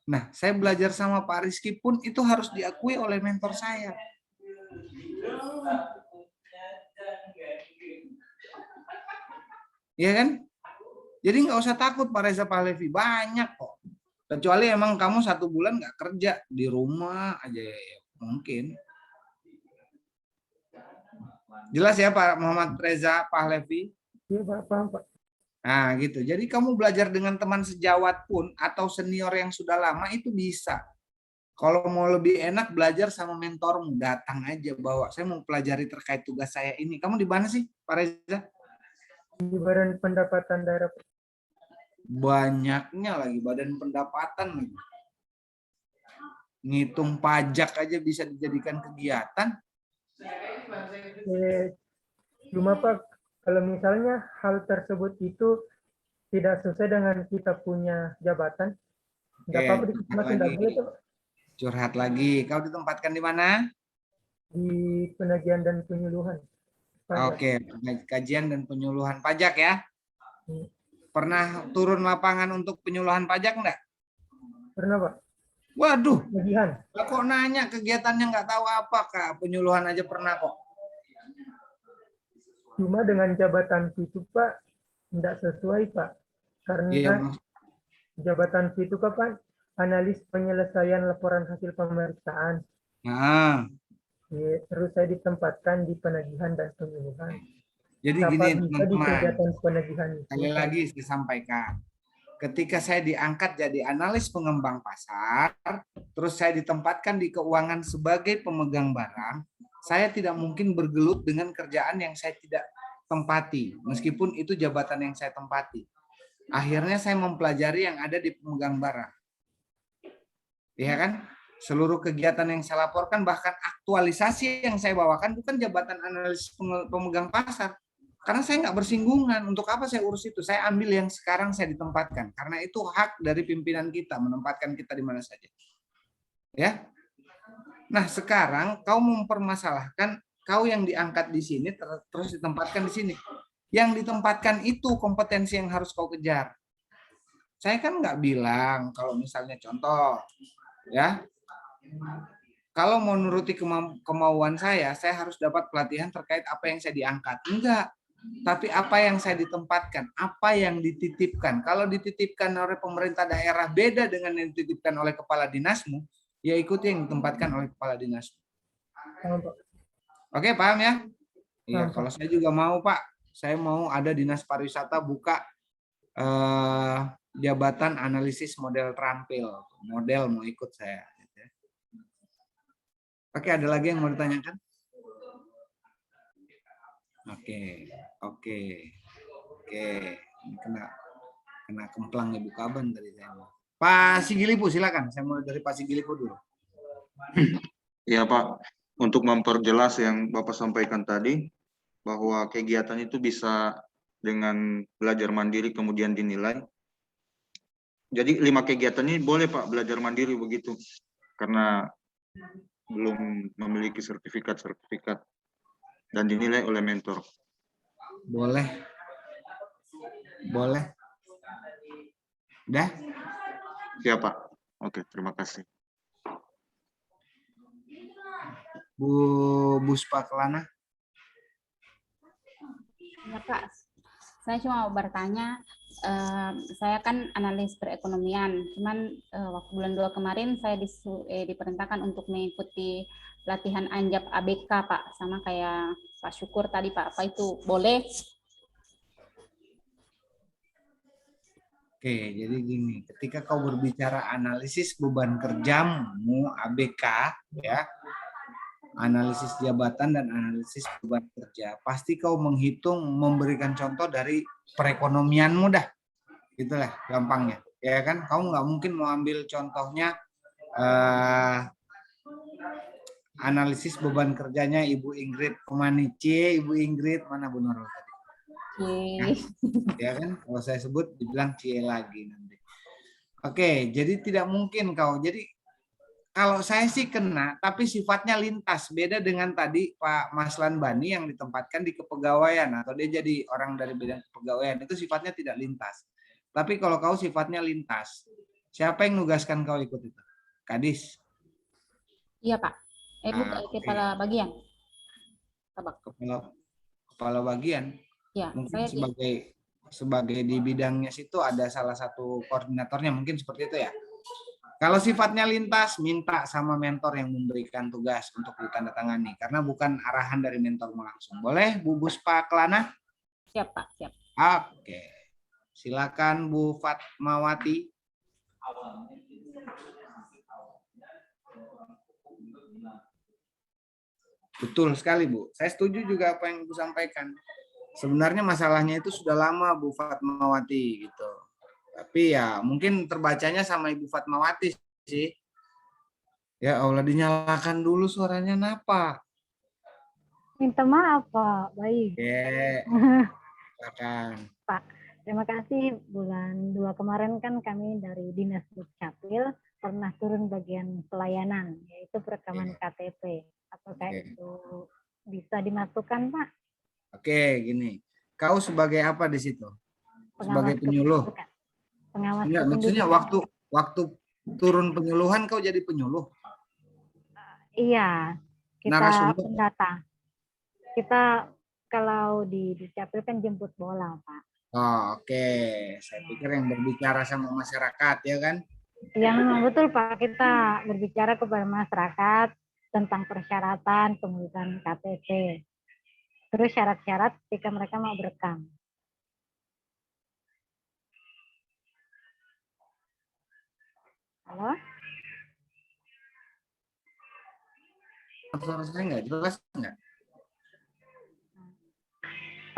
Nah, saya belajar sama Pak Rizky pun itu harus diakui oleh mentor saya. Iya kan? Jadi nggak usah takut Pak Reza Pahlevi, banyak kok. Kecuali emang kamu 1 bulan nggak kerja, di rumah aja ya, mungkin. Jelas ya Pak Muhammad Reza Pahlevi? Iya Pak, paham Pak. Nah gitu, jadi kamu belajar dengan teman sejawat pun atau senior yang sudah lama itu bisa. Kalau mau lebih enak belajar sama mentormu, datang aja bawa. Saya mau pelajari terkait tugas saya ini. Kamu di mana sih Pak Reza? Di Badan Pendapatan Daerah. Banyaknya lagi, Badan Pendapatan lagi. Ngitung pajak aja bisa dijadikan kegiatan. Cuma Pak, kalau misalnya hal tersebut itu tidak sesuai dengan kita punya jabatan, nggak Oke, apa-apa curhat masih nggak lagi. boleh tuh, Pak. Curhat lagi. Kau ditempatkan di mana? Di penagihan dan penyuluhan pajak. Oke, kajian dan penyuluhan pajak ya. Pernah turun lapangan untuk penyuluhan pajak enggak? Pernah Pak. Waduh, Penagihan. kok nanya kegiatannya nggak tahu apa, Kak? Penyuluhan aja pernah kok. Cuma dengan jabatan itu Pak, tidak sesuai Pak. Karena Iya, jabatan itu Pak, analis penyelesaian laporan hasil pemeriksaan. nah, Terus saya ditempatkan di penagihan dan penyuluhan. jadi Apa gini bisa di teman-teman, kegiatan penagihan itu? sekali lagi saya sampaikan. Ketika saya diangkat jadi analis pengembang pasar, terus saya ditempatkan di keuangan sebagai pemegang barang, saya tidak mungkin bergelut dengan kerjaan yang saya tidak tempati, meskipun itu jabatan yang saya tempati. Akhirnya saya mempelajari yang ada di pemegang barang. Iya kan? Seluruh kegiatan yang saya laporkan, bahkan aktualisasi yang saya bawakan bukan jabatan analis pemegang pasar. Karena saya nggak bersinggungan, untuk apa saya urus itu? Saya ambil yang sekarang saya ditempatkan. Karena itu hak dari pimpinan kita, menempatkan kita di mana saja. Ya. Nah sekarang kau mempermasalahkan, kau yang diangkat di sini, terus ditempatkan di sini. Yang ditempatkan itu kompetensi yang harus kau kejar. Saya kan nggak bilang, kalau misalnya contoh, ya, kalau mau nuruti kemauan saya harus dapat pelatihan terkait apa yang saya diangkat. Enggak. Tapi apa yang saya ditempatkan, apa yang dititipkan. Kalau dititipkan oleh pemerintah daerah beda dengan yang dititipkan oleh kepala dinasmu, ya ikuti yang ditempatkan oleh kepala dinasmu. Oke, paham ya? Iya, kalau saya juga mau, Pak. Saya mau ada dinas pariwisata buka jabatan analisis model terampil. Model mau ikut saya. Oke, ada lagi yang mau ditanyakan? Oke. Ini kena kemplang Ibu Kaban tadi saya. Pak Sigilipu, silakan. Saya mulai dari Pak Sigilipu dulu. Iya Pak, untuk memperjelas yang Bapak sampaikan tadi, bahwa kegiatan itu bisa dengan belajar mandiri kemudian dinilai. Jadi 5 kegiatan ini boleh Pak belajar mandiri begitu, karena belum memiliki sertifikat dan dinilai oleh mentor. Boleh. Udah? Ya Pak. Oke, terima kasih. Bu Buspa Kelana. Ya Pak, saya cuma mau bertanya, saya kan analis perekonomian, cuman waktu bulan 2 kemarin saya diperintahkan untuk mengikuti pelatihan Anjap ABK Pak, sama kayak Pak Syukur tadi Pak, apa itu boleh? Oke, jadi gini, ketika kau berbicara analisis beban kerjamu ABK, ya, analisis jabatan dan analisis beban kerja, pasti kau menghitung, memberikan contoh dari perekonomianmu dah, itulah gampangnya, ya kan? Kau nggak mungkin mau ambil contohnya analisis beban kerjanya Ibu Ingrid Komanicie, Ibu Ingrid mana Bu Nurul tadi? Ya kan, kalau saya sebut dibilang cie lagi nanti. Oke, jadi tidak mungkin kau. Jadi kalau saya sih kena, tapi sifatnya lintas. Beda dengan tadi Pak Maslan Bani yang ditempatkan di kepegawaian atau dia jadi orang dari bidang kepegawaian, itu sifatnya tidak lintas. Tapi kalau kau sifatnya lintas, siapa yang nugaskan kau ikut itu? Kadis? Iya Pak. Kepala bagian. Kepala bagian. Ya, mungkin sebagai di bidangnya situ ada salah satu koordinatornya, mungkin seperti itu ya. Kalau sifatnya lintas, minta sama mentor yang memberikan tugas untuk ditandatangani, karena bukan arahan dari mentormu langsung. Boleh Bu Buspa Kelana? Siap Pak, siap. Oke, silakan Bu Fatmawati. Betul sekali Bu, saya setuju juga apa yang Ibu sampaikan. Sebenarnya masalahnya itu sudah lama Bu Fatmawati gitu. Tapi ya mungkin terbacanya sama Ibu Fatmawati sih. Ya Allah, dinyalakan dulu suaranya napa? Minta maaf, Pak. Baik. Silakan. Pak, terima kasih. Bulan 2 kemarin kan kami dari Dinas Dukcapil pernah turun bagian pelayanan, yaitu perekaman KTP. Apakah itu bisa dimasukkan, Pak? Oke, gini. Kau sebagai apa di situ? Sebagai Pengawas penyuluh? kependudukan. Pengawas Enggak, maksudnya kependudukan. waktu turun penyuluhan kau jadi penyuluh? Iya, kita Narasumber? pendata. Kita kalau di Dukcapil kan jemput bola, Pak. Oh, oke. Saya pikir yang berbicara sama masyarakat, ya kan? Ya memang betul, Pak. Kita berbicara kepada masyarakat tentang persyaratan pengurusan KTP. Terus syarat-syarat ketika mereka mau berekam. Halo? Suara saya nggak jelas nggak?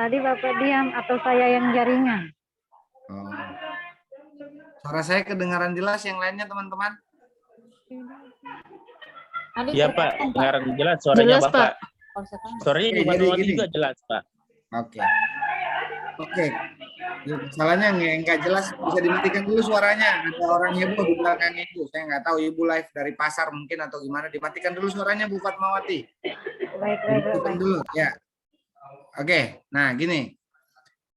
Tadi Bapak diam atau saya yang jaringan? Oh. Suara saya kedengaran jelas, yang lainnya teman-teman? Iya Pak, dengaran jelas suaranya Jelas, Bapak. Pak. Suaranya di Oke, jadi Fatmawati gini. juga jelas Pak. Oke. Oke. Masalahnya nggak jelas, bisa dimatikan dulu suaranya. Ada orang heboh di belakang Ibu. Saya nggak tahu Ibu live dari pasar mungkin atau gimana. Dimatikan dulu suaranya Bu Fatmawati. Dimatikan dulu, ya. Oke, nah gini.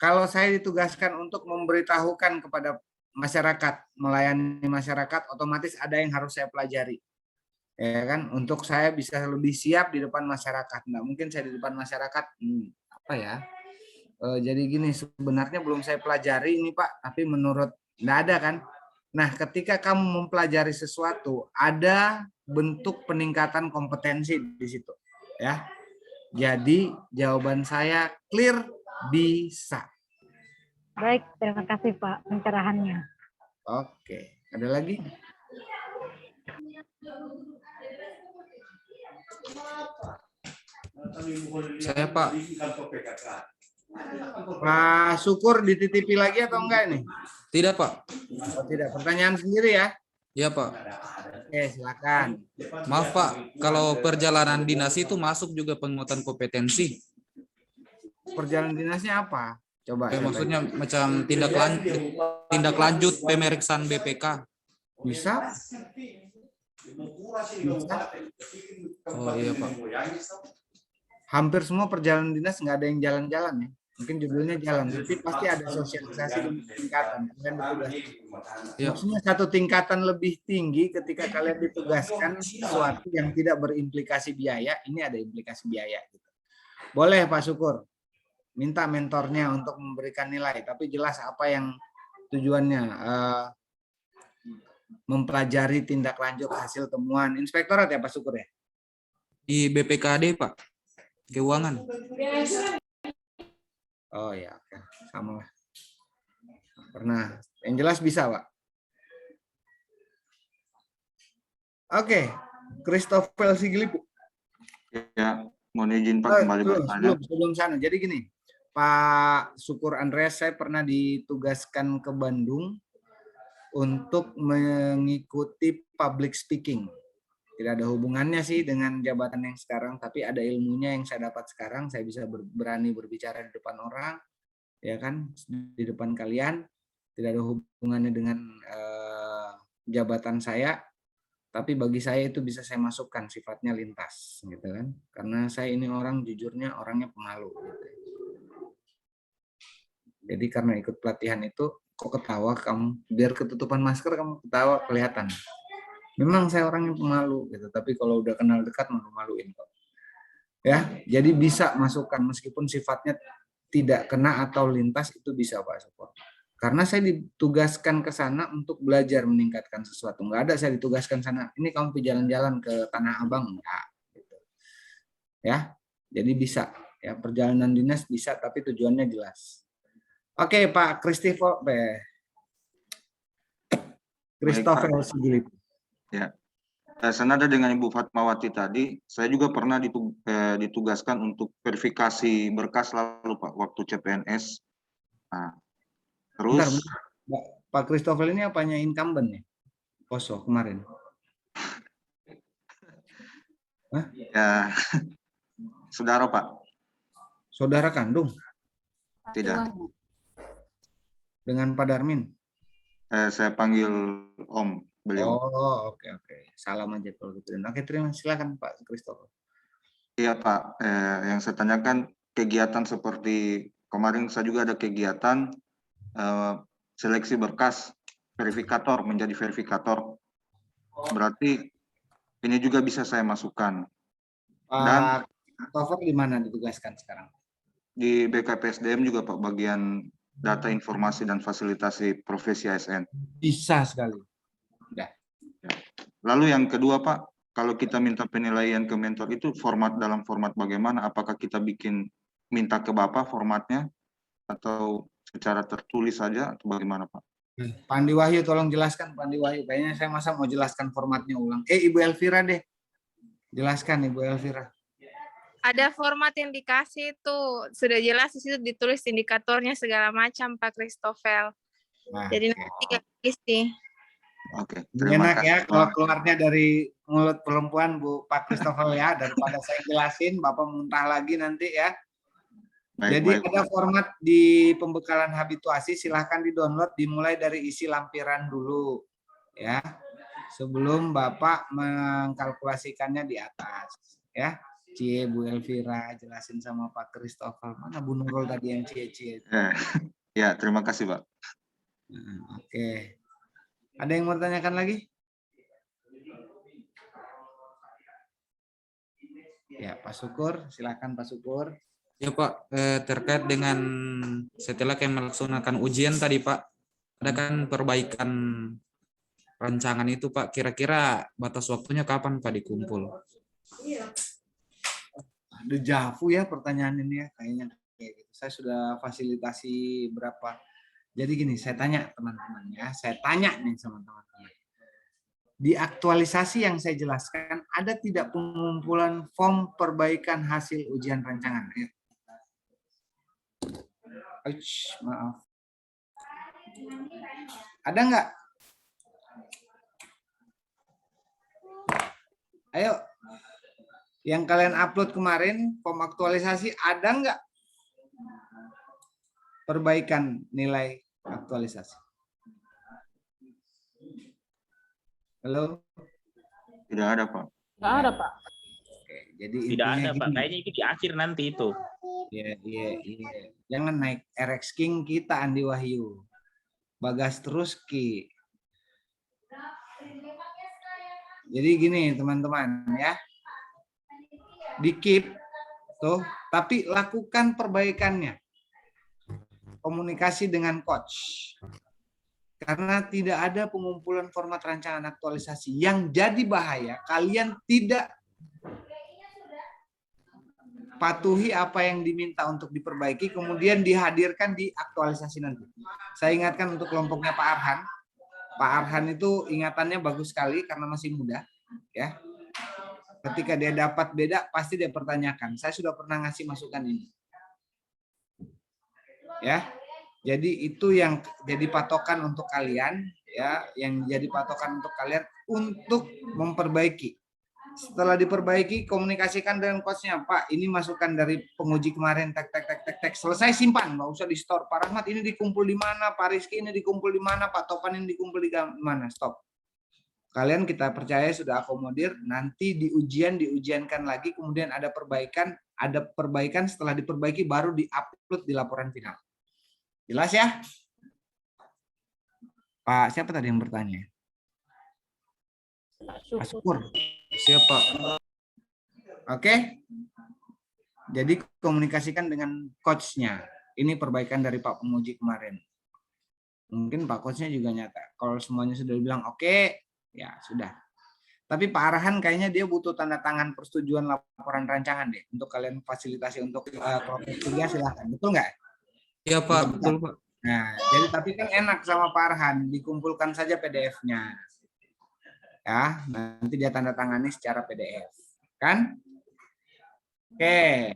Kalau saya ditugaskan untuk memberitahukan kepada masyarakat, melayani masyarakat, otomatis ada yang harus saya pelajari. Ya kan, untuk saya bisa lebih siap di depan masyarakat. Nggak mungkin saya di depan masyarakat, apa ya? Jadi gini, sebenarnya belum saya pelajari ini Pak, tapi menurut nggak ada kan. Nah, ketika kamu mempelajari sesuatu, ada bentuk peningkatan kompetensi di situ, ya. Jadi jawaban saya clear, bisa. Baik, terima kasih Pak pencerahannya. Oke, ada lagi? Saya Pak. Pak Syukur dititipi lagi atau enggak ini? Tidak Pak. Oh, tidak. Pertanyaan sendiri ya? Iya Pak. Oke, silakan. Maaf Pak, kalau perjalanan dinas itu masuk juga penguatan kompetensi. Perjalanan dinasnya apa? Coba. Maksudnya macam tindak lanjut pemeriksaan BPK. Bisa? Oh iya Pak. Hampir semua perjalanan dinas nggak ada yang jalan-jalan ya. Mungkin judulnya jalan, tapi pasti ada sosialisasi dan tingkatan. Maksudnya satu tingkatan lebih tinggi ketika kalian ditugaskan sesuatu yang tidak berimplikasi biaya, ini ada implikasi biaya. Boleh Pak Syukur, minta mentornya untuk memberikan nilai, tapi jelas apa yang tujuannya. Mempelajari tindak lanjut hasil temuan inspektorat ya Pak Syukur ya? Di BPKD Pak, keuangan. Oh ya, oke. Sama lah. Pernah. Yang jelas bisa Pak. Oke, Christopher Sigilipu. Ya, mohon izin Pak kembali bertanya. Sebelum sana, jadi gini, Pak Syukur Andreas, saya pernah ditugaskan ke Bandung untuk mengikuti public speaking. Tidak ada hubungannya sih dengan jabatan yang sekarang, tapi ada ilmunya yang saya dapat sekarang. Saya bisa berani berbicara di depan orang, ya kan, di depan kalian. Tidak ada hubungannya dengan jabatan saya, tapi bagi saya itu bisa saya masukkan sifatnya lintas, gitu kan. Karena saya ini orang jujurnya orangnya pemalu. Gitu. Jadi karena ikut pelatihan itu, kok ketawa kamu? Biar ketutupan masker kamu ketawa kelihatan. Memang saya orang yang pemalu gitu, tapi kalau udah kenal dekat malu-maluin kok. Ya, jadi bisa masukkan meskipun sifatnya tidak kena atau lintas itu bisa Pak Syukur. Karena saya ditugaskan ke sana untuk belajar meningkatkan sesuatu. Enggak ada saya ditugaskan sana. Ini kamu pergi jalan-jalan ke Tanah Abang enggak gitu. Ya. Jadi bisa ya, perjalanan dinas bisa tapi tujuannya jelas. Oke, Pak Christopher Sigilipu. Ya, senada dengan Ibu Fatmawati tadi, saya juga pernah ditugaskan untuk verifikasi berkas lalu Pak, waktu CPNS. Nah, terus bentar. Pak Christopher ini apanya incumbent ya? Poso kemarin. Hah? Ya, saudara Pak. Saudara kandung Tidak. dengan Pak Darmin? Saya panggil Om beliau. Oh, oke. Salam aja kalau gitu. Oke, silakan Pak Christopher. Iya Pak, yang saya tanyakan kegiatan seperti kemarin saya juga ada kegiatan seleksi berkas verifikator menjadi verifikator. Berarti ini juga bisa saya masukkan. Dan Pak Christopher di mana ditugaskan sekarang? di BKPSDM juga Pak, bagian data informasi dan fasilitasi profesi ASN. Bisa sekali. Udah. Lalu yang kedua Pak, kalau kita minta penilaian ke mentor itu dalam format bagaimana? Apakah kita minta ke Bapak formatnya atau secara tertulis saja atau bagaimana Pak? Pak Andi Wahyu tolong jelaskan Pak Andi Wahyu. Kayaknya saya masa mau jelaskan formatnya ulang. Ibu Elvira deh. Jelaskan Ibu Elvira. Ada format yang dikasih itu sudah jelas di situ ditulis indikatornya segala macam Pak Christopher. Nah, jadi nanti nggak isi. Oke, terima enak kasih. Ya kalau keluarnya dari mulut perempuan Bu Pak Christopher ya, daripada saya jelasin Bapak muntah lagi nanti ya. Jadi ada format di pembekalan habituasi, silahkan di-download, dimulai dari isi lampiran dulu ya. Sebelum Bapak mengkalkulasikannya di atas ya. Cie Bu Elvira jelasin sama Pak Christopher. Mana Bu Nurul tadi yang cie-cie? Ya, terima kasih Pak. Oke. Ada yang mau tanyakan lagi? Ya, Pak Syukur, silakan Pak Syukur. Ya Pak, terkait dengan setelah kami melaksanakan ujian tadi Pak, ada kan perbaikan rancangan itu Pak, kira-kira batas waktunya kapan Pak dikumpul? Dejavu ya pertanyaan ini ya, kayaknya kayak gitu. Saya sudah fasilitasi berapa. Jadi gini, saya tanya teman-teman ya, saya tanya nih sama teman-teman. Di aktualisasi yang saya jelaskan, ada tidak pengumpulan form perbaikan hasil ujian rancangan? Ya. Maaf. Ada nggak? Ayo. Yang kalian upload kemarin, form aktualisasi, ada nggak perbaikan nilai aktualisasi? Halo? Tidak ada Pak. Nggak ada Pak. Oke, jadi Tidak ada gini. Pak, kayaknya itu di akhir nanti itu. Iya. Jangan naik RX King kita Andi Wahyu. Bagas terus Ki. Jadi gini teman-teman ya. Di keep tuh, tapi lakukan perbaikannya. Komunikasi dengan coach. Karena tidak ada pengumpulan format rancangan aktualisasi. Yang jadi bahaya, kalian tidak patuhi apa yang diminta untuk diperbaiki, kemudian dihadirkan di aktualisasi nanti. Saya ingatkan untuk kelompoknya Pak Arhan. Pak Arhan itu ingatannya bagus sekali karena masih muda. Ya. Ketika dia dapat beda, pasti dia pertanyakan. Saya sudah pernah ngasih masukan ini. Ya. Jadi itu yang jadi patokan untuk kalian, ya, yang jadi patokan untuk kalian untuk memperbaiki. Setelah diperbaiki, komunikasikan dengan coachnya, Pak. Ini masukan dari penguji kemarin, tek. Selesai simpan, nggak usah di store. Pak Rahmat ini dikumpul di mana, Pak Rizky ini dikumpul di mana, Pak Topan ini dikumpul di mana. Stop. Kalian kita percaya sudah akomodir. Nanti di ujian diujiankan lagi, kemudian ada perbaikan. Setelah diperbaiki baru diupload di laporan final. Jelas ya? Pak, siapa tadi yang bertanya? Pak Syukur. Siapa? Oke. Jadi komunikasikan dengan coachnya. Ini perbaikan dari Pak penguji kemarin. Mungkin Pak coachnya juga nyata. Kalau semuanya sudah bilang oke, ya sudah. Tapi Pak Arhan kayaknya dia butuh tanda tangan persetujuan laporan rancangan deh. Untuk kalian fasilitasi untuk kelompok 3 silahkan. Betul nggak? Iya Pak, betul Pak. Nah, jadi tapi kan enak sama Pak Arhan. Dikumpulkan saja PDF-nya. Ya, nanti dia tanda tangani secara PDF. Kan? Oke.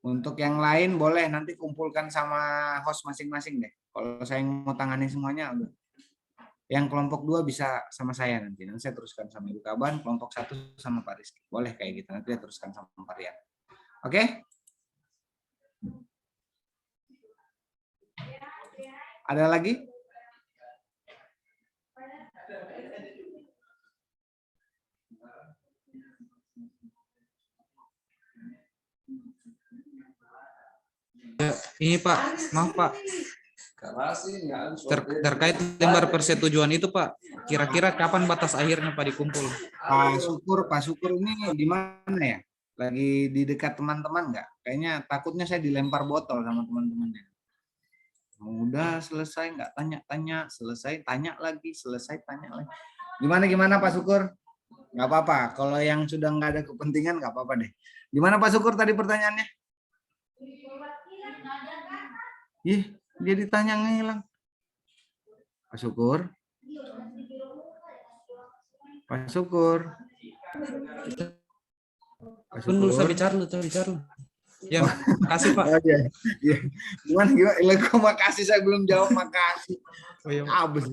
Untuk yang lain boleh nanti kumpulkan sama host masing-masing deh. Kalau saya mau tangani semuanya udah. Yang kelompok 2 bisa sama saya nanti. Nanti saya teruskan sama Ibu Kaban, kelompok 1 sama Pak Rizky. Boleh kayak gitu. Nanti saya teruskan sama Pak Rian. Oke? Ada lagi? Ya, ini Pak, maaf Pak. Terkait lembar persetujuan itu Pak, kira-kira kapan batas akhirnya Pak dikumpul? Pak Syukur ini di mana ya? Lagi di dekat teman-teman nggak? Kayaknya takutnya saya dilempar botol sama teman-temannya. Udah selesai nggak tanya-tanya, selesai tanya lagi, selesai tanya lagi. Gimana Pak Syukur? Nggak apa-apa. Kalau yang sudah nggak ada kepentingan nggak apa-apa deh. Gimana Pak Syukur tadi pertanyaannya? Ih, dia ditanya ngilang. Pak Syukur. Pak Syukur. Pak Tunggu, saya Syukur. bicara lu. Ya, makasih Pak. Oh, iya. Iya. Gimana? Kok makasih saya belum jawab makasih. Oh, iya, Pak. Abis.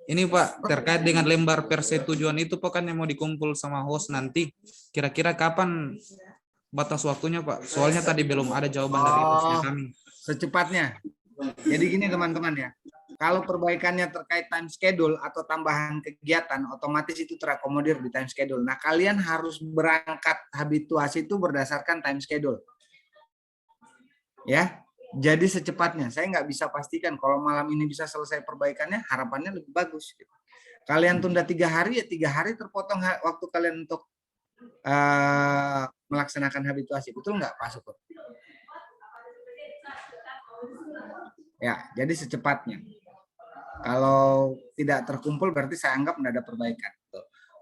Ini Pak, terkait dengan lembar persetujuan itu Pak kan yang mau dikumpul sama host nanti. Kira-kira kapan batas waktunya Pak? Soalnya tadi belum ada jawaban dari hostnya kami. Secepatnya. Jadi gini teman-teman ya. Kalau perbaikannya terkait time schedule atau tambahan kegiatan, otomatis itu terakomodir di time schedule. Nah, kalian harus berangkat habituasi itu berdasarkan time schedule. Ya, jadi secepatnya. Saya nggak bisa pastikan kalau malam ini bisa selesai perbaikannya, harapannya lebih bagus. Kalian tunda 3 hari, ya 3 hari terpotong waktu kalian untuk melaksanakan habituasi. Betul nggak Pak Syukur? Ya, jadi secepatnya. Kalau tidak terkumpul berarti saya anggap tidak ada perbaikan.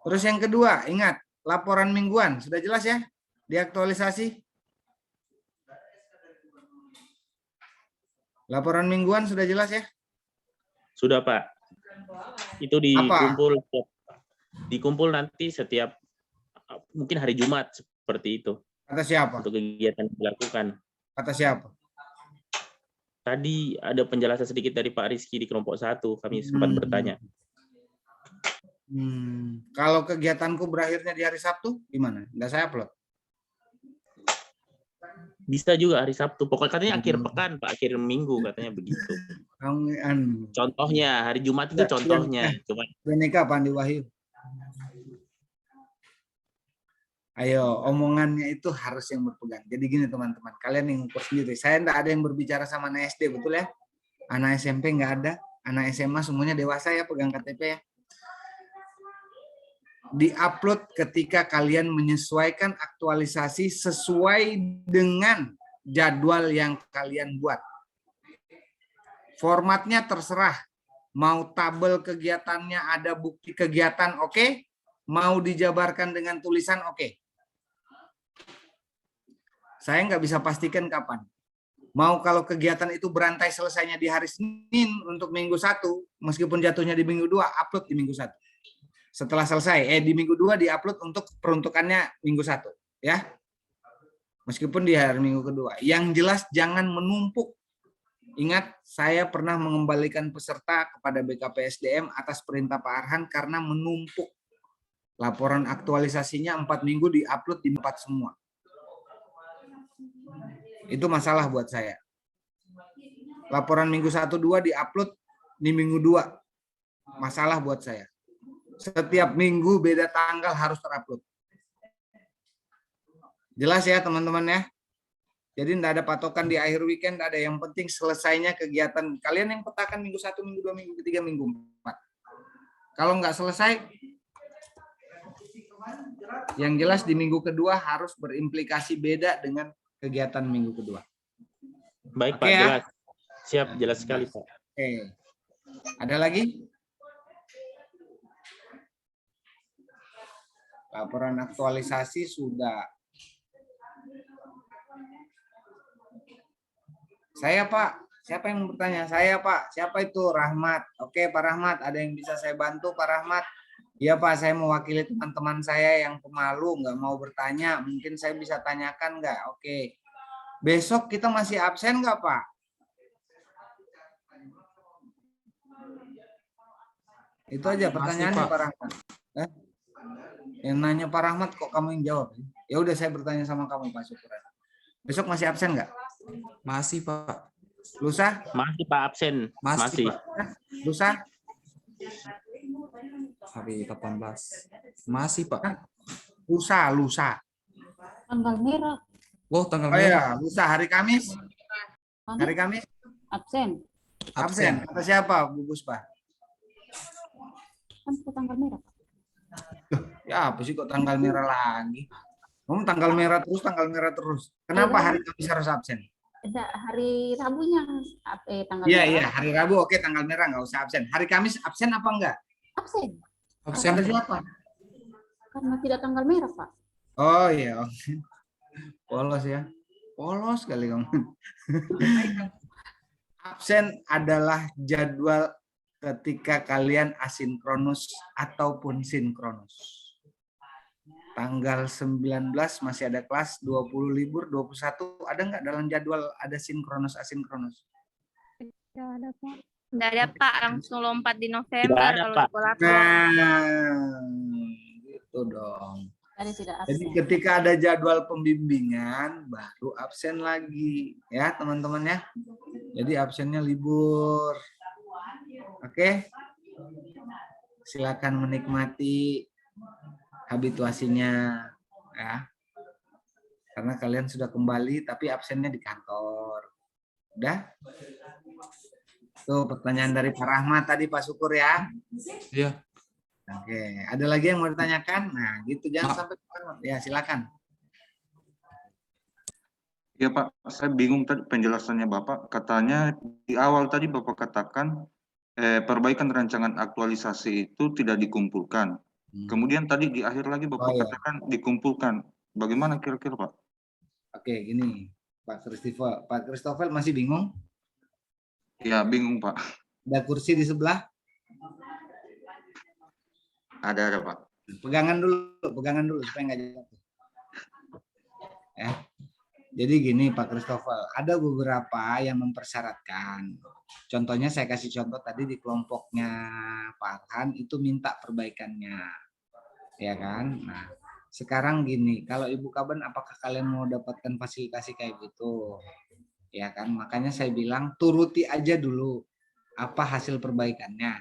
Terus yang kedua, ingat laporan mingguan sudah jelas ya, diaktualisasi. Laporan mingguan sudah jelas ya? Sudah Pak. Itu dikumpul nanti setiap mungkin hari Jumat seperti itu. Kata siapa? Untuk kegiatan yang dilakukan. Kata siapa? Tadi ada penjelasan sedikit dari Pak Rizky di kelompok 1, kami sempat bertanya. Kalau kegiatanku berakhirnya di hari Sabtu, gimana? Nggak saya upload? Bisa juga hari Sabtu, pokoknya katanya akhir pekan, Pak, akhir minggu katanya begitu. Contohnya, hari Jumat itu contohnya. Cuma ini kapan di Wahyu? Ayo, omongannya itu harus yang berpegang. Jadi gini teman-teman, kalian yang ukur sendiri. Saya enggak ada yang berbicara sama anak SD, betul ya? Anak SMP enggak ada, anak SMA semuanya dewasa ya, pegang KTP ya. Di-upload ketika kalian menyesuaikan aktualisasi sesuai dengan jadwal yang kalian buat. Formatnya terserah. Mau tabel kegiatannya, ada bukti kegiatan, oke. Mau dijabarkan dengan tulisan, oke. Saya nggak bisa pastikan kapan. Mau kalau kegiatan itu berantai selesainya di hari Senin untuk minggu 1, meskipun jatuhnya di minggu 2, upload di minggu 1. Setelah selesai, di minggu 2 diupload untuk peruntukannya minggu 1. Ya. Meskipun di hari minggu kedua. Yang jelas jangan menumpuk. Ingat, saya pernah mengembalikan peserta kepada BKPSDM atas perintah Pak Arhan karena menumpuk. Laporan aktualisasinya 4 minggu diupload di 4 semua. Itu masalah buat saya. Laporan minggu 1, 2 diupload di minggu 2. Masalah buat saya. Setiap minggu beda tanggal harus terupload. Jelas ya teman-teman ya? Jadi tidak ada patokan di akhir weekend, ada yang penting selesainya kegiatan. Kalian yang petakan minggu 1, minggu 2, minggu 3, minggu 4. Kalau nggak selesai, yang jelas di minggu kedua harus berimplikasi beda dengan kegiatan minggu kedua. Baik Pak, ya? jelas. Siap, jelas sekali Pak. Oke. Ada lagi? Laporan aktualisasi sudah. Saya Pak, siapa yang bertanya? Saya Pak, siapa itu? Rahmat. Oke Pak Rahmat, ada yang bisa saya bantu Pak Rahmat? Iya Pak, saya mewakili teman-teman saya yang pemalu, nggak mau bertanya. Mungkin saya bisa tanyakan nggak? Oke. Besok kita masih absen nggak Pak? Itu aja pertanyaannya Pak Rahmat. Yang nanya Pak Rahmat kok kamu yang jawab? Ya udah saya bertanya sama kamu Pak Syukur. Besok masih absen nggak? Masih, Pak. Lusa? Masih Pak absen. Masih, Masih. Pak. Lusa? Hari 18. Masih, Pak. Lusa. Tanggal merah. Oh, tanggal Oh merah. ya, lusa hari Kamis. Hari Kamis Absen. absen. Kata siapa Bu Puspa? Kan ke tanggal merah. Ya apa sih kok tanggal merah lagi? Kamu tanggal merah terus. Kenapa hari Kamis harus absen? Hari Rabunya tanggal Iya, merah. iya, hari Rabu oke tanggal merah nggak usah absen. Hari Kamis absen apa enggak? Absen. Absen. Kata siapa? Karena tidak tanggal merah, Pak. Oh iya. Polos ya. Polos kali kamu. Absen adalah jadwal ketika kalian asinkronus ataupun sinkronus. Tanggal 19 masih ada kelas, 20 libur, 21 ada nggak dalam jadwal ada sinkronus asinkronus? Tidak ada, Pak. Nggak ada Pak, langsung lompat di November Tidak ada, kalau Pak. di sekolah. Nah, gitu dong. Tidak Jadi absen. ketika ada jadwal pembimbingan baru absen lagi ya teman-teman ya. Jadi absennya libur. Oke. Silakan menikmati habituasinya ya. Karena kalian sudah kembali tapi absennya di kantor. Udah? Tuh pertanyaan dari Pak Rahmat tadi Pak Syukur ya. Iya. Oke, ada lagi yang mau ditanyakan? Nah, gitu jangan sampai kelewat. Ya, silakan. Ya Pak, saya bingung tadi penjelasannya Bapak. Katanya di awal tadi Bapak katakan perbaikan rancangan aktualisasi itu tidak dikumpulkan. Kemudian tadi di akhir lagi Bapak katakan dikumpulkan. Bagaimana kira-kira Pak? Oke, gini. Pak Christopher masih bingung? Ya, bingung Pak. Ada kursi di sebelah? Ada Pak. Pegangan dulu supaya nggak jatuh. Ya. Jadi gini Pak Christopher, ada beberapa yang mempersyaratkan. Contohnya saya kasih contoh tadi di kelompoknya Pak Arhan itu minta perbaikannya. Ya kan? Nah, sekarang gini, kalau Ibu Kaban apakah kalian mau dapatkan fasilitasi kayak gitu? Ya kan? Makanya saya bilang turuti aja dulu apa hasil perbaikannya.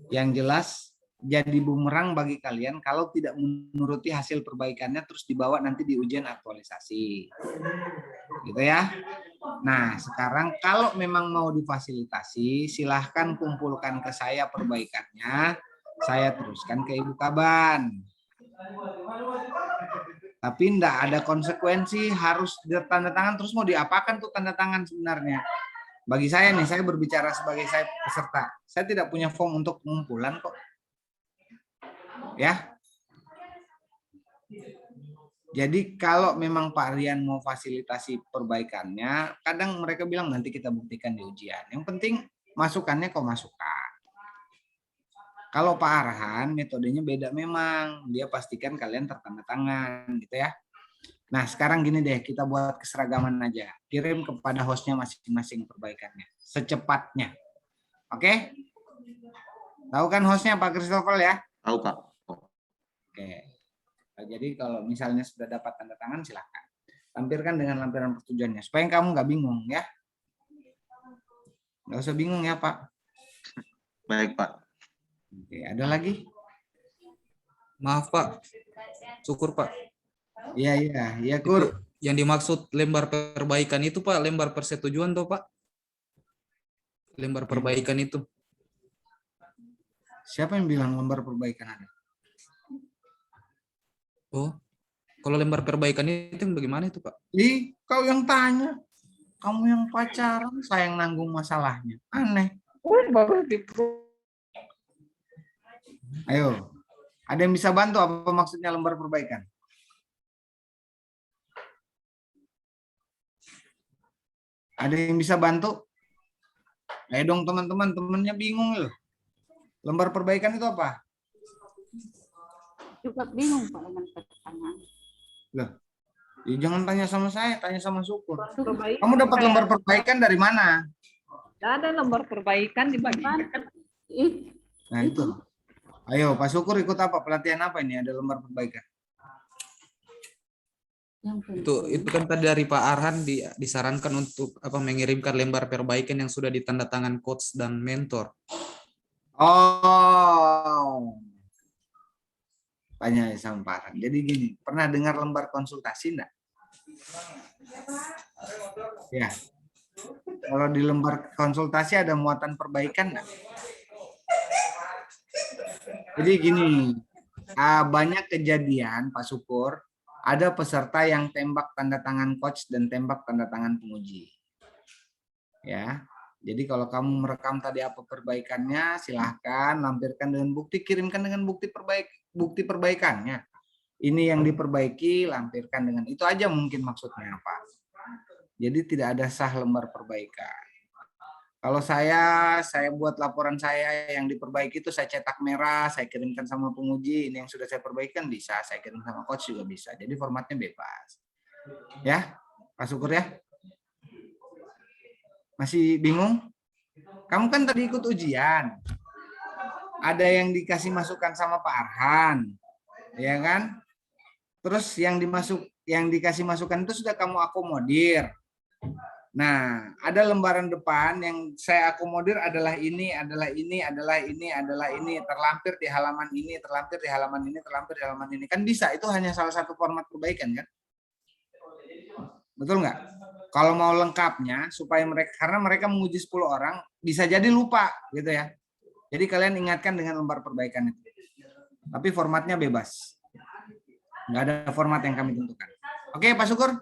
Yang jelas jadi bumerang bagi kalian kalau tidak menuruti hasil perbaikannya terus dibawa nanti di ujian aktualisasi. Gitu ya. Nah, sekarang kalau memang mau difasilitasi, silahkan kumpulkan ke saya perbaikannya, saya teruskan ke Ibu Kaban. Tapi enggak ada konsekuensi harus tanda tangan terus mau diapakan tuh tanda tangan sebenarnya. Bagi saya nih, saya berbicara sebagai saya peserta. Saya tidak punya form untuk pengumpulan kok. Ya. Jadi kalau memang Pak Rian mau fasilitasi perbaikannya, kadang mereka bilang nanti kita buktikan di ujian. Yang penting masukannya kok masukan. Kalau Pak Arhan metodenya beda memang, dia pastikan kalian tertanda tangan gitu ya. Nah sekarang gini deh, kita buat keseragaman aja. Kirim kepada hostnya masing-masing perbaikannya, secepatnya. Oke? Tahu kan hostnya Pak Christopher ya? Tahu Pak. Oke. Nah, jadi kalau misalnya sudah dapat tanda tangan silakan tampilkan dengan lampiran persetujuannya supaya kamu nggak bingung ya. Nggak usah bingung ya Pak. Baik Pak. Oke, ada lagi? Maaf Pak. Syukur Pak. Iya Kur. Yang dimaksud lembar perbaikan itu Pak, lembar persetujuan toh Pak? Lembar perbaikan itu. Siapa yang bilang lembar perbaikan ada? Oh, kalau lembar perbaikan itu bagaimana itu Pak? Ih, kau yang tanya. Kamu yang pacaran, saya yang nanggung masalahnya. Aneh. Ayo, ada yang bisa bantu apa maksudnya lembar perbaikan? Ada yang bisa bantu? Ayo dong teman-teman, temennya bingung loh. Lembar perbaikan itu apa? Juga bingung Pak dengan pertanyaan. Loh, ya jangan tanya sama saya, tanya sama Syukur. Kamu dapat lembar perbaikan dari mana? Tidak ada lembar perbaikan dibagikan. Nah itu. Ayo, Pak Syukur ikut apa? Pelatihan apa ini? Ada lembar perbaikan. Itu kan tadi dari Pak Arhan disarankan untuk mengirimkan lembar perbaikan yang sudah ditandatangan coach dan mentor. Oh. Tanya sama Pak Arhan. Jadi gini, pernah dengar lembar konsultasi enggak? Ya. Kalau di lembar konsultasi ada muatan perbaikan enggak? Jadi gini, banyak kejadian Pak Syukur, ada peserta yang tembak tanda tangan coach dan tembak tanda tangan penguji. Ya. Jadi kalau kamu merekam tadi apa perbaikannya, silahkan lampirkan dengan bukti, kirimkan dengan bukti perbaikannya. Ini yang diperbaiki, lampirkan dengan itu aja mungkin maksudnya Pak. Jadi tidak ada sah lembar perbaikan. Kalau saya buat laporan saya yang diperbaiki itu saya cetak merah, saya kirimkan sama penguji, ini yang sudah saya perbaikan bisa, saya kirim sama coach juga bisa. Jadi formatnya bebas. Ya, Pak Syukur ya. Masih bingung? Kamu kan tadi ikut ujian. Ada yang dikasih masukan sama Pak Arhan. Ya kan? Terus yang dikasih masukan itu sudah kamu akomodir. Nah, ada lembaran depan yang saya akomodir adalah ini, adalah ini, adalah ini, adalah ini, terlampir di halaman ini, terlampir di halaman ini, terlampir di halaman ini. Kan bisa, itu hanya salah satu format perbaikan kan? Betul nggak? Kalau mau lengkapnya, supaya mereka, karena mereka menguji 10 orang, bisa jadi lupa gitu ya. Jadi kalian ingatkan dengan lembar perbaikan itu. Tapi formatnya bebas. Nggak ada format yang kami tentukan. Oke, Pak Syukur?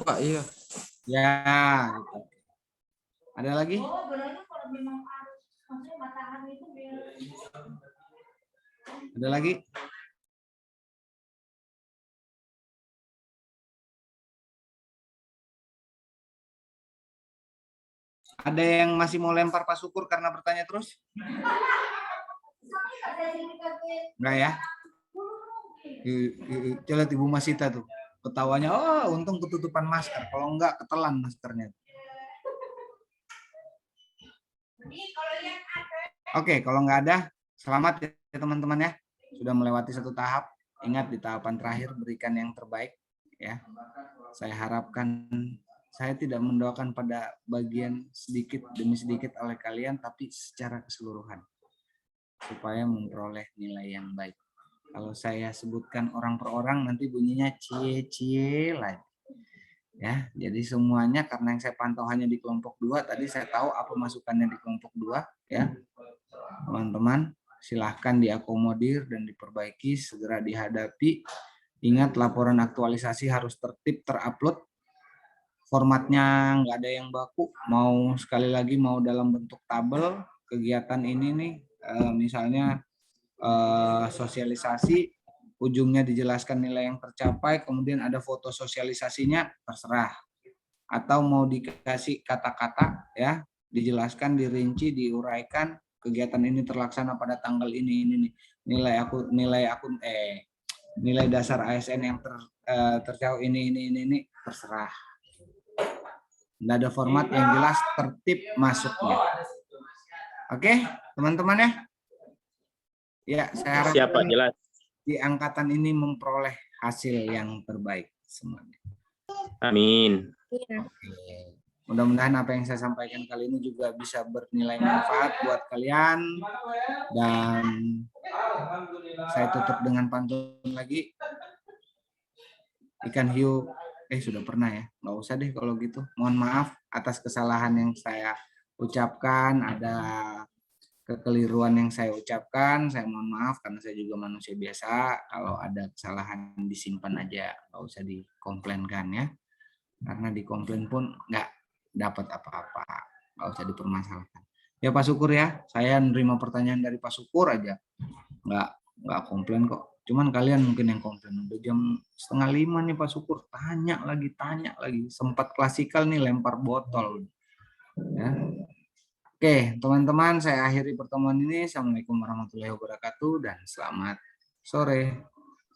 Pak, iya. Ya. Gitu. Ada lagi? Ada lagi? Ada yang masih mau lempar Pak Syukur karena bertanya terus? Enggak ya? Coba Ibu Masita tuh. Ketawanya, oh untung ketutupan masker. Kalau enggak ketelan maskernya. Oke, kalau enggak ada, selamat ya teman-teman ya. Sudah melewati satu tahap. Ingat di tahapan terakhir berikan yang terbaik ya. Saya harapkan saya tidak mendoakan pada bagian sedikit demi sedikit oleh kalian, tapi secara keseluruhan supaya memperoleh nilai yang baik. Kalau saya sebutkan orang per orang nanti bunyinya cie-cie lagi. Ya, jadi semuanya karena yang saya pantau hanya di kelompok 2, tadi saya tahu apa masukannya di kelompok 2 ya. Teman-teman, silahkan diakomodir dan diperbaiki, segera dihadapi. Ingat laporan aktualisasi harus tertib terupload. Formatnya nggak ada yang baku, mau sekali lagi mau dalam bentuk tabel, kegiatan ini nih misalnya sosialisasi, ujungnya dijelaskan nilai yang tercapai, kemudian ada foto sosialisasinya, terserah. Atau mau dikasih kata-kata ya, dijelaskan, dirinci, diuraikan, kegiatan ini terlaksana pada tanggal ini nilai dasar ASN yang terjauh ini, terserah. Nggak ada format yang jelas, tertib masuknya. Oke, teman-teman ya. Ya, saya harap Siapa jelas. Di angkatan ini memperoleh hasil yang terbaik semuanya. Amin. Oke. Mudah-mudahan apa yang saya sampaikan kali ini juga bisa bernilai manfaat buat kalian. Dan saya tutup dengan pantun lagi. Ikan hiu, sudah pernah ya. Nggak usah deh kalau gitu. Mohon maaf atas kesalahan yang saya ucapkan. Ada kekeliruan yang saya ucapkan, saya mohon maaf karena saya juga manusia biasa. Kalau ada kesalahan disimpan aja, nggak usah dikomplainkan ya. Karena dikomplain pun nggak dapat apa-apa, nggak usah dipermasalahkan. Ya Pak Syukur ya, saya nerima pertanyaan dari Pak Syukur aja, nggak komplain kok. Cuman kalian mungkin yang komplain. Udah jam 4:30 nih Pak Syukur, tanya lagi. Sempat klasikal nih lempar botol. Ya. Oke, teman-teman, saya akhiri pertemuan ini. Assalamualaikum warahmatullahi wabarakatuh dan selamat sore.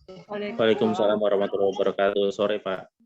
Waalaikumsalam warahmatullahi wabarakatuh. Sore, Pak.